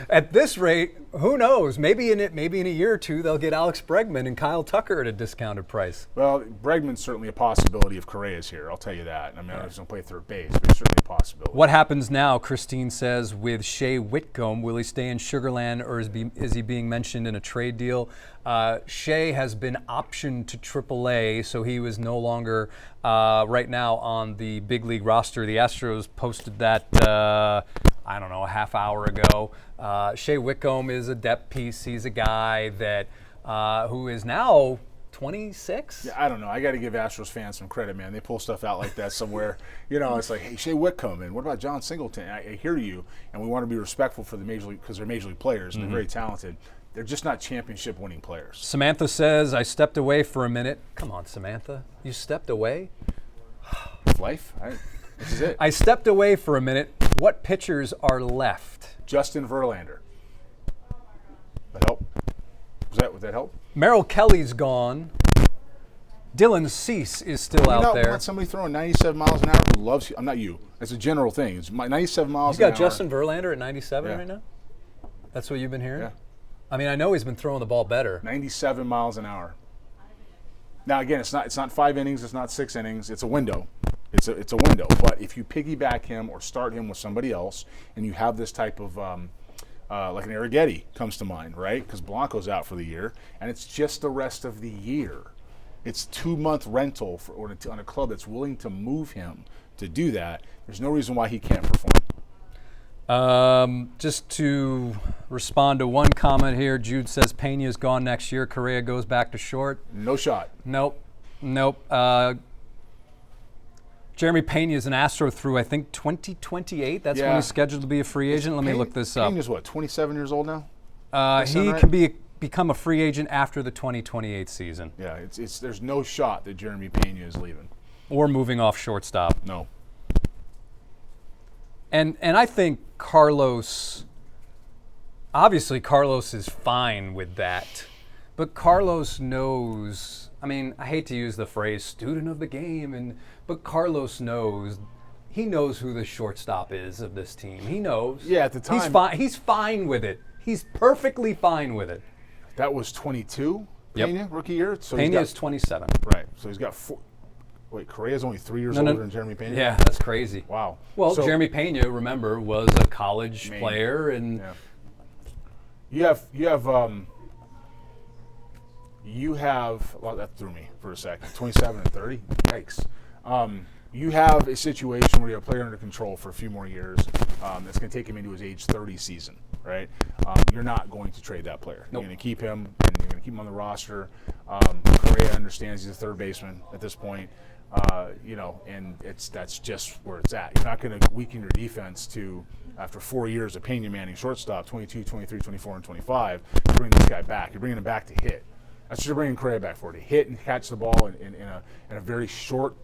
Speaker 1: At this rate, who knows? Maybe in a year or two, they'll get Alex Bregman and Kyle Tucker at a discounted price.
Speaker 2: Well, Bregman's certainly a possibility if Correa's here. I'll tell you that. I mean, I was going to play third base, but it's certainly a possibility.
Speaker 1: What happens now, Christine says, with Shea Whitcomb? Will he stay in Sugarland, or is he being mentioned in a trade deal? Shea has been optioned to AAA, so he was no longer right now on the big league roster. The Astros posted that, I don't know, a half hour ago. Shea Whitcomb is a depth piece. He's a guy that who is now 26?
Speaker 2: Yeah, I don't know. I got to give Astros fans some credit, man. They pull stuff out like that somewhere. You know, it's like, hey, Shea Whitcomb, and what about John Singleton? I hear you, and we want to be respectful for the major league because they're major league players and they're very talented. They're just not championship-winning players.
Speaker 1: Samantha says, I stepped away for a minute. Come on, Samantha. You stepped away?
Speaker 2: Life. This is it.
Speaker 1: I stepped away for a minute. What pitchers are left?
Speaker 2: Justin Verlander. That help? Would that help?
Speaker 1: Merrill Kelly's gone. Dylan Cease is still out there.
Speaker 2: Want somebody throwing 97 miles an hour who loves you? I'm not you. It's a general thing. It's 97 miles an hour.
Speaker 1: You got Justin Verlander at 97 right now? That's what you've been hearing?
Speaker 2: Yeah.
Speaker 1: I mean, I know he's been throwing the ball better.
Speaker 2: 97 miles an hour. Now, again, it's not 5 innings. It's not 6 innings. It's a window. It's a window. But if you piggyback him or start him with somebody else, and you have this type of like an Arrighetti comes to mind, right? Because Blanco's out for the year, and it's just the rest of the year. It's 2-month rental on a club that's willing to move him to do that. There's no reason why he can't perform.
Speaker 1: Just to respond to one comment here, Jude says Pena's gone next year. Correa goes back to short.
Speaker 2: No shot.
Speaker 1: Nope. Jeremy Pena is an Astro through, I think, 2028. That's when he's scheduled to be a free agent. Let me look this up.
Speaker 2: Pena's what, 27 years old now?
Speaker 1: He can become a free agent after the 2028 season.
Speaker 2: Yeah, there's no shot that Jeremy Pena is leaving.
Speaker 1: Or moving off shortstop.
Speaker 2: No.
Speaker 1: And I think Carlos is fine with that. But Carlos knows, I mean, I hate to use the phrase student of the game, but Carlos knows, he knows who the shortstop is of this team. He knows.
Speaker 2: Yeah, at the time.
Speaker 1: He's fine with it. He's perfectly fine with it.
Speaker 2: That was 22,
Speaker 1: Yep.
Speaker 2: Pena, rookie year? So
Speaker 1: Pena is 27.
Speaker 2: Right, so he's got 4. Wait, Correa's only 3 years older than Jeremy Pena?
Speaker 1: Yeah, that's crazy.
Speaker 2: Wow.
Speaker 1: Well, Jeremy Pena, remember, was a college player, and
Speaker 2: you have well, that threw me for a second. 27 and 30. Yikes. You have a situation where you have a player under control for a few more years. That's going to take him into his age 30 season. right? You're not going to trade that player. You're
Speaker 1: Nope.
Speaker 2: going to keep him, and you're going to keep him on the roster. Correa understands he's a third baseman at this point, and that's just where it's at. You're not going to weaken your defense to, after 4 years of Pena Manning shortstop, 22, 23, 24, and 25, to bring this guy back. You're bringing him back to hit. That's what you're bringing Correa back for, to hit and catch the ball in a very short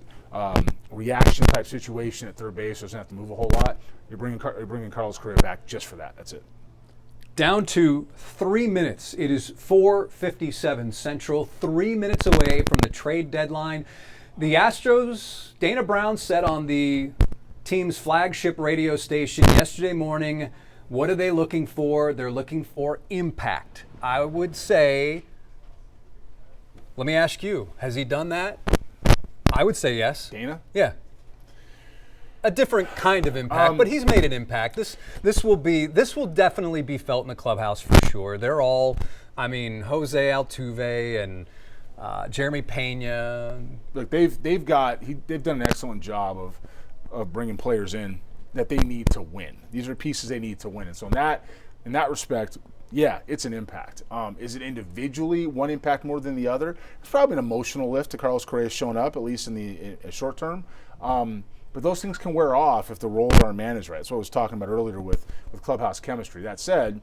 Speaker 2: reaction type situation at third base. Doesn't have to move a whole lot. You're bringing Carlos Correa back just for that. That's it.
Speaker 1: Down to 3 minutes. It is 4:57 Central, 3 minutes away from the trade deadline. The Astros, Dana Brown said on the team's flagship radio station yesterday morning, what are they looking for? They're looking for impact. I would say, let me ask you, has he done that? I would say yes.
Speaker 2: Dana?
Speaker 1: Yeah. A different kind of impact, but he's made an impact. This will definitely be felt in the clubhouse for sure. They're all, Jose Altuve and Jeremy Pena.
Speaker 2: Look, they've done an excellent job of bringing players in that they need to win. These are pieces they need to win, and so in that respect, yeah, it's an impact. Is it individually one impact more than the other? It's probably an emotional lift to Carlos Correa showing up, at least in the short term. But those things can wear off if the roles aren't managed right. That's what I was talking about earlier with clubhouse chemistry. That said,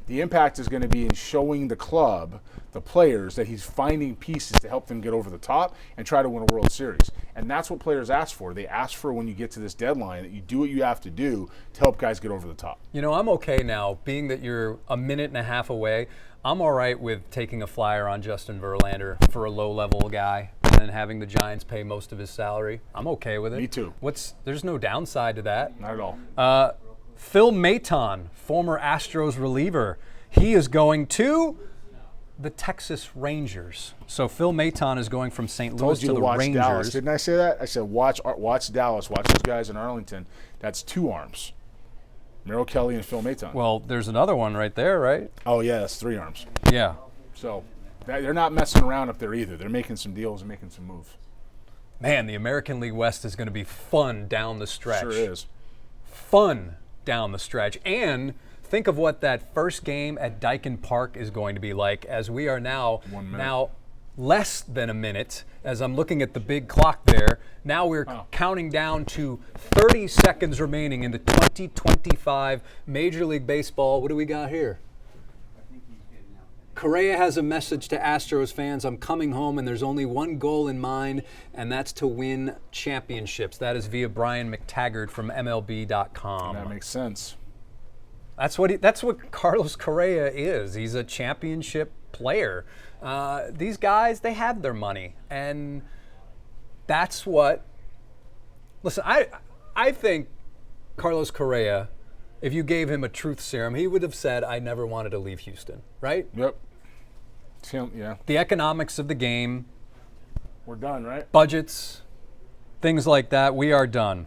Speaker 2: the impact is going to be in showing the club, the players, that he's finding pieces to help them get over the top and try to win a World Series. And that's what players ask for. They ask for, when you get to this deadline, that you do what you have to do to help guys get over the top.
Speaker 1: I'm okay now, being that you're a minute and a half away. I'm all right with taking a flyer on Justin Verlander for a low-level guy and then having the Giants pay most of his salary. I'm okay with it.
Speaker 2: Me too.
Speaker 1: There's no downside to that.
Speaker 2: Not at all.
Speaker 1: Phil Maton, former Astros reliever, he is going to the Texas Rangers. So Phil Maton is going from St. Louis to the
Speaker 2: watch
Speaker 1: Rangers.
Speaker 2: Dallas. Didn't I say that? I said watch Dallas. Watch those guys in Arlington. That's two arms. Merrill Kelly and Phil Maton.
Speaker 1: Well, there's another one right there, right?
Speaker 2: Oh, yeah, that's three arms.
Speaker 1: Yeah.
Speaker 2: So they're not messing around up there either. They're making some deals and making some moves.
Speaker 1: Man, the American League West is going to be fun down the stretch.
Speaker 2: Sure is.
Speaker 1: Fun down the stretch. And think of what that first game at Daikin Park is going to be like, as we are now less than a minute, as I'm looking at the big clock there. Now we're counting down to 30 seconds remaining in the 2025 Major League Baseball. What do we got here? Correa has a message to Astros fans. I'm coming home, and there's only one goal in mind, and that's to win championships. That is via Brian McTaggart from MLB.com.
Speaker 2: That makes sense.
Speaker 1: That's what Carlos Correa is. He's a championship player. These guys, they have their money, and that's what. Listen, I think Carlos Correa, if you gave him a truth serum, he would have said, "I never wanted to leave Houston." Right?
Speaker 2: Yep. Yeah.
Speaker 1: The economics of the game,
Speaker 2: We're done, right?
Speaker 1: budgets, things like that. We are done.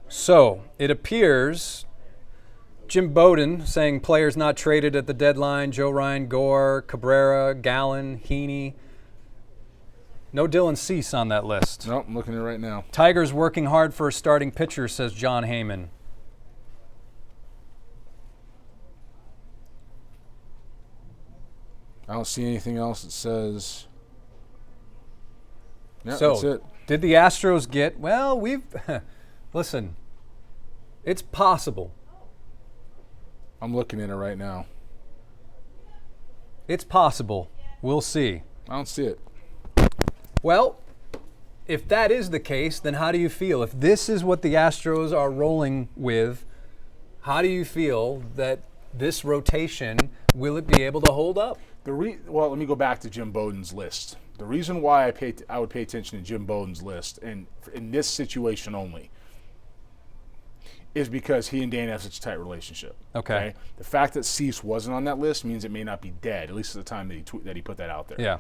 Speaker 1: So it appears Jim Bowden saying players not traded at the deadline: Joe Ryan, Gore, Cabrera, Gallen, Heaney. No Dylan Cease on that list.
Speaker 2: Nope, I'm looking at it right now.
Speaker 1: Tigers working hard for a starting pitcher, says John Heyman.
Speaker 2: I don't see anything else that says. Yeah,
Speaker 1: So,
Speaker 2: that's it.
Speaker 1: did the Astros get? Well, listen. It's possible.
Speaker 2: I'm looking at it right now.
Speaker 1: It's possible. We'll see.
Speaker 2: I don't see it.
Speaker 1: Well, if that is the case, then how do you feel? If this is what the Astros are rolling with, how do you feel that this rotation, will it be able to hold up?
Speaker 2: Well, let me go back to Jim Bowden's list. The reason why I would pay attention to Jim Bowden's list, and in this situation only, is because he and Dan have such a tight relationship.
Speaker 1: Okay.
Speaker 2: The fact that Cease wasn't on that list means it may not be dead, at least at the time that he put that out there.
Speaker 1: Yeah.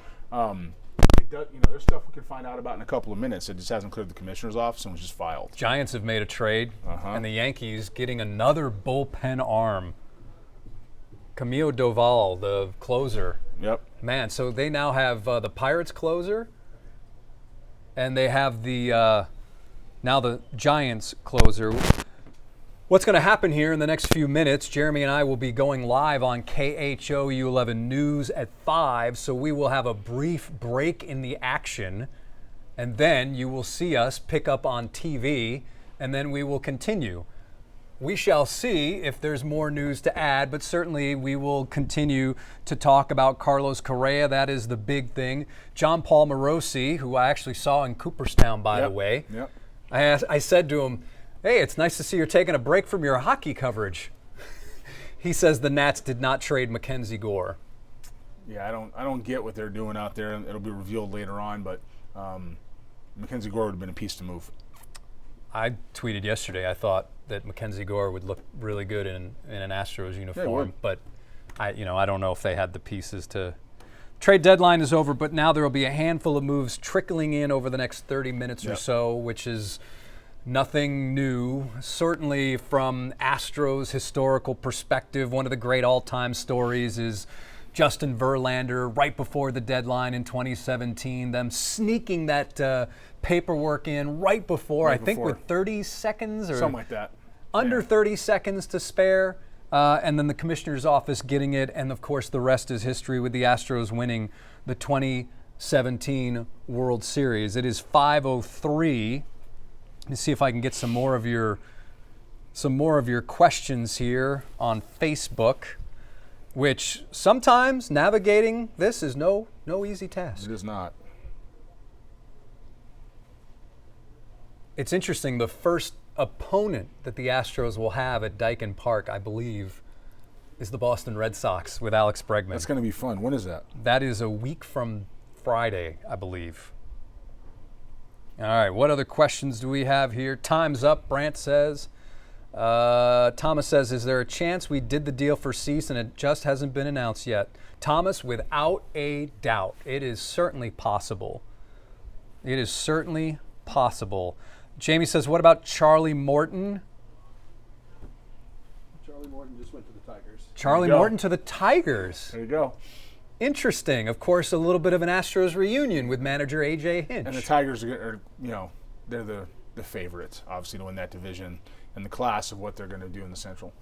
Speaker 2: There's stuff we can find out about in a couple of minutes. It just hasn't cleared the commissioner's office and was just filed.
Speaker 1: Giants have made a trade, and the Yankees getting another bullpen arm. Camilo Doval, the closer.
Speaker 2: Yep.
Speaker 1: Man, so they now have the Pirates closer, and they have the now the Giants closer. What's going to happen here in the next few minutes, Jeremy and I will be going live on KHOU 11 News at 5, so we will have a brief break in the action, and then you will see us pick up on TV, and then we will continue. We shall see if there's more news to add, but certainly we will continue to talk about Carlos Correa. That is the big thing. John Paul Morosi, who I actually saw in Cooperstown, by the way.
Speaker 2: Yep.
Speaker 1: I said to him, hey, it's nice to see you're taking a break from your hockey coverage. He says the Nats did not trade Mackenzie Gore.
Speaker 2: Yeah, I don't get what they're doing out there. It'll be revealed later on, but Mackenzie Gore would have been a piece to move.
Speaker 1: I tweeted yesterday I thought that Mackenzie Gore would look really good in an Astros uniform, but I don't know if they had the pieces to. Trade deadline is over, but now there will be a handful of moves trickling in over the next 30 minutes or so, which is nothing new. Certainly from Astros' historical perspective, one of the great all-time stories is Justin Verlander right before the deadline in 2017, them sneaking that paperwork in right before, I think with 30 seconds or
Speaker 2: something like that.
Speaker 1: Under 30 seconds to spare, and then the commissioner's office getting it, and of course the rest is history with the Astros winning the 2017 World Series. It is 5:03. Let me see if I can get some more of your questions here on Facebook, which sometimes navigating this is no easy task.
Speaker 2: It is not.
Speaker 1: It's interesting. The first opponent that the Astros will have at Daikin Park, I believe, is the Boston Red Sox with Alex Bregman.
Speaker 2: That's going to be fun. When is that?
Speaker 1: That is a week from Friday, I believe. All right, what other questions do we have here? Time's up, Brant says. Thomas says, is there a chance we did the deal for Cease and it just hasn't been announced yet? Thomas, without a doubt, it is certainly possible. It is certainly possible. Jamie says, what about Charlie Morton?
Speaker 3: Charlie Morton just went to the Tigers.
Speaker 1: Charlie Morton to the Tigers.
Speaker 2: There you go.
Speaker 1: Interesting. Of course, a little bit of an Astros reunion with manager A.J. Hinch.
Speaker 2: And the Tigers are they're the favorites, obviously, to win that division and the class of what they're going to do in the Central.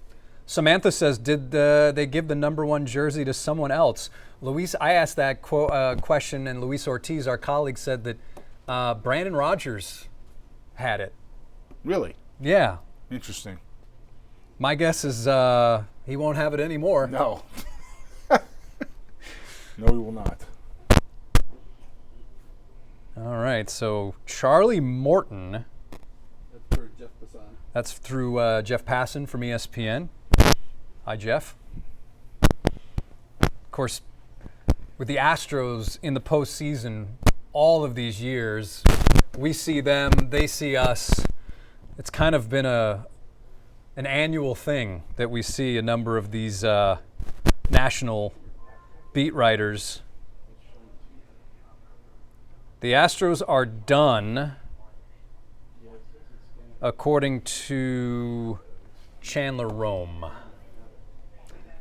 Speaker 1: Samantha says, did they give the number 1 jersey to someone else? Luis, I asked that question, and Luis Ortiz, our colleague, said that Brandon Rogers had it.
Speaker 2: Really?
Speaker 1: Yeah.
Speaker 2: Interesting.
Speaker 1: My guess is he won't have it anymore.
Speaker 2: No. No, he will not.
Speaker 1: All right, so Charlie Morton.
Speaker 3: That's for Jeff Passan.
Speaker 1: That's through Jeff Passan from ESPN. Hi, Jeff. Of course, with the Astros in the postseason all of these years, we see them, they see us. It's kind of been an annual thing that we see a number of these national beat writers. The Astros are done, according to Chandler Rome.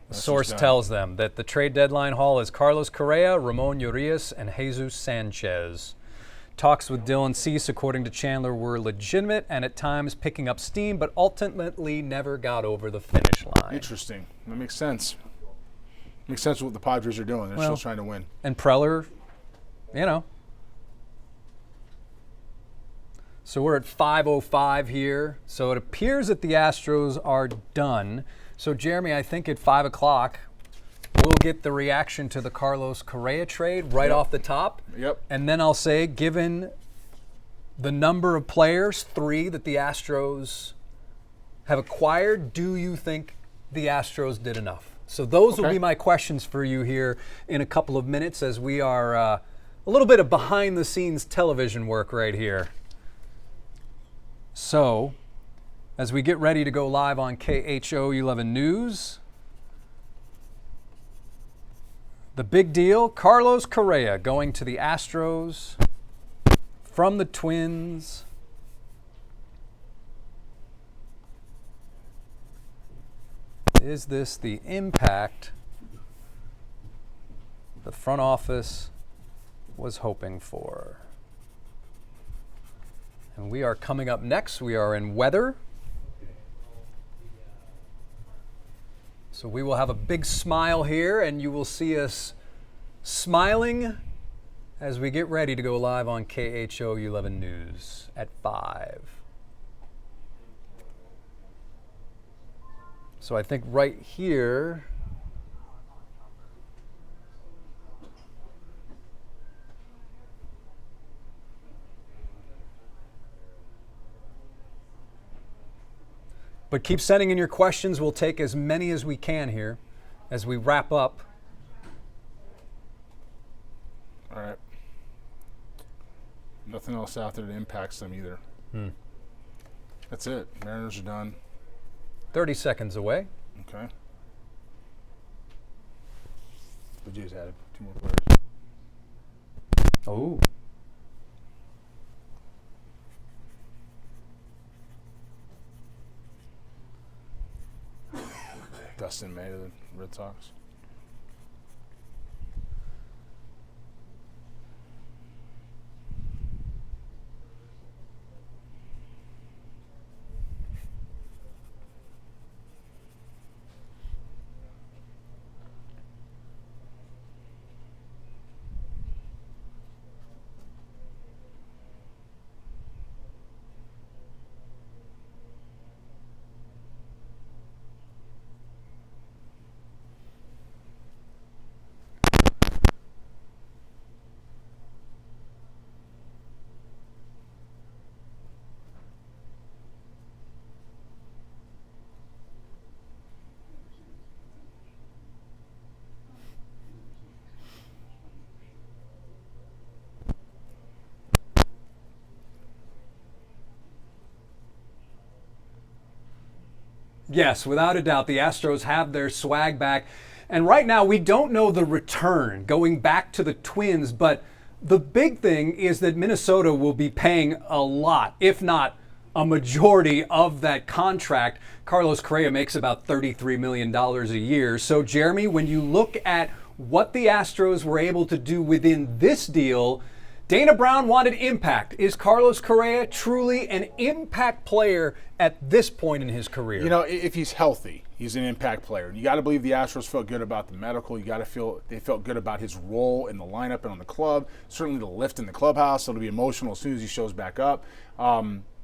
Speaker 1: The source tells them that the trade deadline haul is Carlos Correa, Ramon Urias, and Jesus Sanchez. Talks with Dylan Cease, according to Chandler, were legitimate and at times picking up steam, but ultimately never got over the finish line.
Speaker 2: Interesting. That makes sense. Makes sense with what the Padres are doing. They're still trying to win.
Speaker 1: And Preller, So we're at 5:05 here. So it appears that the Astros are done. So, Jeremy, I think at 5 o'clock, we'll get the reaction to the Carlos Correa trade right off the top.
Speaker 2: Yep.
Speaker 1: And then I'll say, given the number of players, 3 that the Astros have acquired, do you think the Astros did enough? So those will be my questions for you here in a couple of minutes, as we are a little bit of behind-the-scenes television work right here. So, as we get ready to go live on KHOU 11 News, the big deal, Carlos Correa going to the Astros from the Twins. Is this the impact the front office was hoping for? And we are coming up next. We are in weather. So we will have a big smile here, and you will see us smiling as we get ready to go live on KHO 11 News at 5. So I think right here, but keep sending in your questions. We'll take as many as we can here as we wrap up.
Speaker 2: All right. Nothing else out there that impacts them either. That's it. Mariners are done.
Speaker 1: 30 seconds away.
Speaker 2: Okay. The Jays added 2 more players.
Speaker 1: Oh.
Speaker 2: Dustin May to the Red Sox.
Speaker 1: Yes, without a doubt, the Astros have their swag back. And right now, we don't know the return going back to the Twins, but the big thing is that Minnesota will be paying a lot, if not a majority of that contract. Carlos Correa makes about $33 million a year. So, Jeremy, when you look at what the Astros were able to do within this deal, Dana Brown wanted impact. Is Carlos Correa truly an impact player at this point in his career?
Speaker 2: You know, if he's healthy, he's an impact player. You got to believe the Astros felt good about the medical. You got to feel they felt good about his role in the lineup and on the club. Certainly the lift in the clubhouse. It'll be emotional as soon as he shows back up.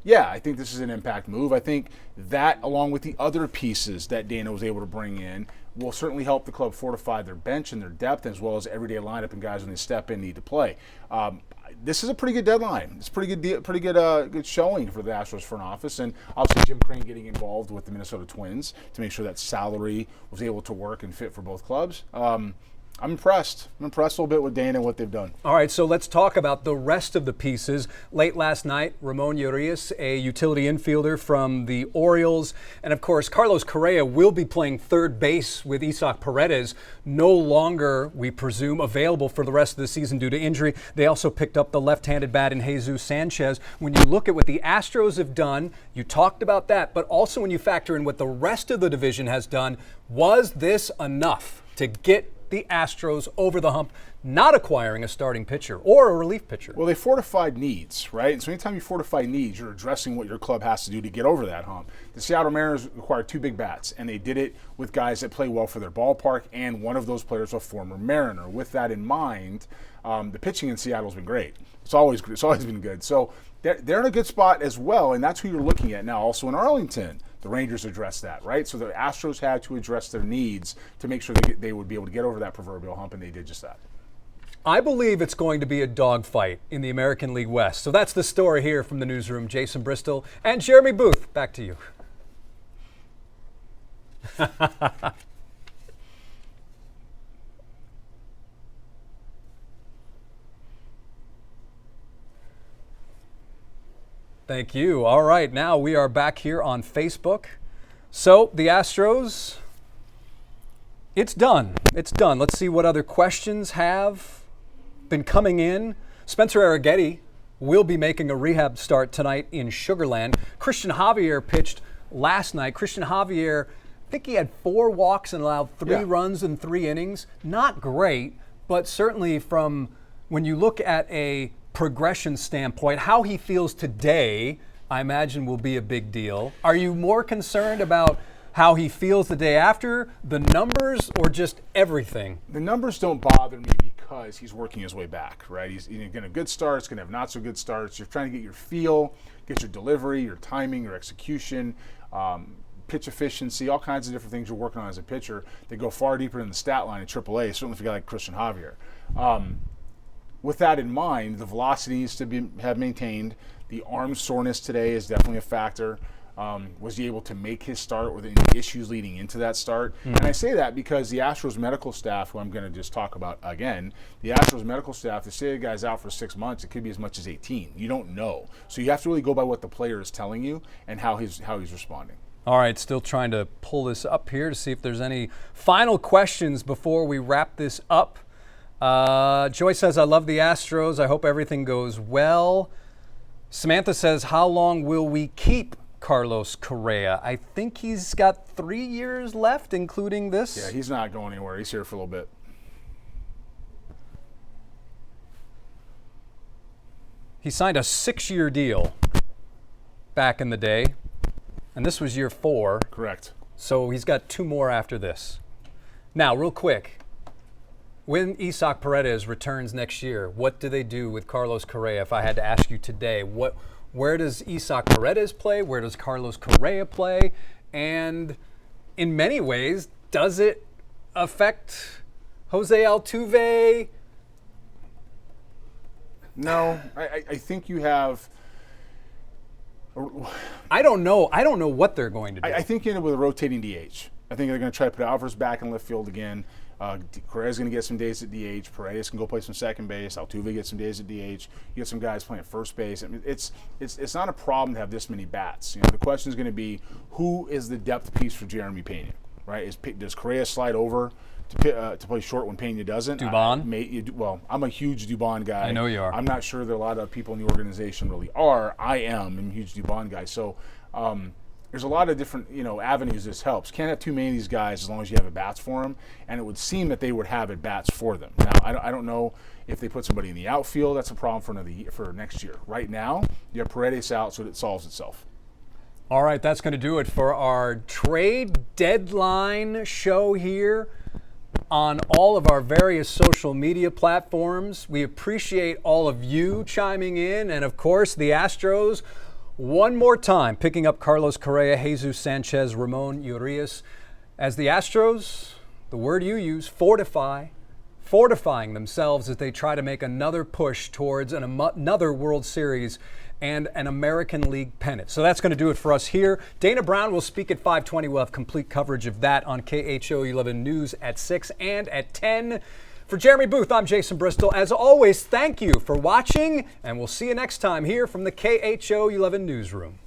Speaker 2: Yeah, I think this is an impact move. I think that, along with the other pieces that Dana was able to bring in, will certainly help the club fortify their bench and their depth, as well as everyday lineup and guys when they step in need to play. This is a pretty good deadline. It's pretty good showing for the Astros front office, and obviously Jim Crane getting involved with the Minnesota Twins to make sure that salary was able to work and fit for both clubs. I'm impressed. I'm impressed a little bit with Dana and what they've done.
Speaker 1: All right, so let's talk about the rest of the pieces. Late last night, Ramon Urias, a utility infielder from the Orioles, and of course, Carlos Correa will be playing third base with Isaac Paredes, no longer, we presume, available for the rest of the season due to injury. They also picked up the left-handed bat in Jesus Sanchez. When you look at what the Astros have done, you talked about that, but also when you factor in what the rest of the division has done, was this enough to get the Astros over the hump, not acquiring a starting pitcher or a relief pitcher?
Speaker 2: Well, they fortified needs, right? And so anytime you fortify needs, you're addressing what your club has to do to get over that hump. The Seattle Mariners required 2 big bats, and they did it with guys that play well for their ballpark, and one of those players a former Mariner. With that in mind, the pitching in Seattle has been great. It's always been good. So they're in a good spot as well, and that's who you're looking at now. Also in Arlington, the Rangers addressed that, right? So the Astros had to address their needs to make sure they would be able to get over that proverbial hump, and they did just that.
Speaker 1: I believe it's going to be a dogfight in the American League West. So that's the story here from the newsroom. Jason Bristol and Jeremy Booth, back to you. Thank you. All right, now we are back here on Facebook. So the Astros, it's done. It's done. Let's see what other questions have been coming in. Spencer Arrighetti will be making a rehab start tonight in Sugarland. Christian Javier pitched last night. Christian Javier, I think he had 4 walks and allowed 3 runs in 3 innings. Not great, but certainly from when you look at a progression standpoint, how he feels today, I imagine will be a big deal. Are you more concerned about how he feels the day after, the numbers, or just everything?
Speaker 2: The numbers don't bother me because he's working his way back, right? He's going to have good starts, going to have not so good starts. You're trying to get your feel, get your delivery, your timing, your execution, pitch efficiency, all kinds of different things you're working on as a pitcher that go far deeper in the stat line in AAA, certainly for a guy like Christian Javier. With that in mind, the velocity needs to have maintained. The arm soreness today is definitely a factor. Was he able to make his start with any issues leading into that start? And I say that because the Astros medical staff, who I'm going to just talk about again, the Astros medical staff, they say the guy's out for 6 months. It could be as much as 18. You don't know. So you have to really go by what the player is telling you and how he's responding.
Speaker 1: All right, still trying to pull this up here to see if there's any final questions before we wrap this up. Joy says, I love the Astros. I hope everything goes well. Samantha says, how long will we keep Carlos Correa? I think he's got 3 years left, including this.
Speaker 2: Yeah, he's not going anywhere. He's here for a little bit.
Speaker 1: He signed a 6-year deal back in the day, and this was year 4.
Speaker 2: Correct.
Speaker 1: So he's got 2 more after this. Now, real quick, when Isaac Paredes returns next year, what do they do with Carlos Correa? If I had to ask you today, where does Isaac Paredes play? Where does Carlos Correa play? And in many ways, does it affect Jose Altuve?
Speaker 2: No, I think you have.
Speaker 1: I don't know. I don't know what they're going to do.
Speaker 2: I think you end up with a rotating DH. I think they're going to try to put Alvarez back in left field again. Correa's going to get some days at DH. Paredes can go play some second base. Altuve gets some days at DH. You get some guys playing first base. I mean, it's not a problem to have this many bats. You know, the question is going to be who is the depth piece for Jeremy Pena, right? Does Correa slide over to play short when Pena doesn't?
Speaker 1: Dubon?
Speaker 2: Well, I'm a huge Dubon guy.
Speaker 1: I know you are.
Speaker 2: I'm not sure that a lot of people in the organization really are. I am. I'm a huge Dubon guy. So there's a lot of different avenues this helps. Can't have too many of these guys as long as you have at bats for them, and it would seem that they would have at bats for them. Now, I don't know if they put somebody in the outfield. That's a problem for next year. Right now, you have Paredes out, so it solves itself.
Speaker 1: All right, that's going to do it for our trade deadline show here on all of our various social media platforms. We appreciate all of you chiming in, and of course, the Astros one more time picking up Carlos Correa, Jesus Sanchez, Ramon Urias. As the Astros, the word you use, fortifying themselves as they try to make another push towards another World Series and an American League pennant. So that's going to do it for us here. Dana Brown will speak at 5:20. We'll have complete coverage of that on KHO 11 News at 6 and at 10. For Jeremy Booth, I'm Jason Bristol. As always, thank you for watching, and we'll see you next time here from the KHO 11 Newsroom.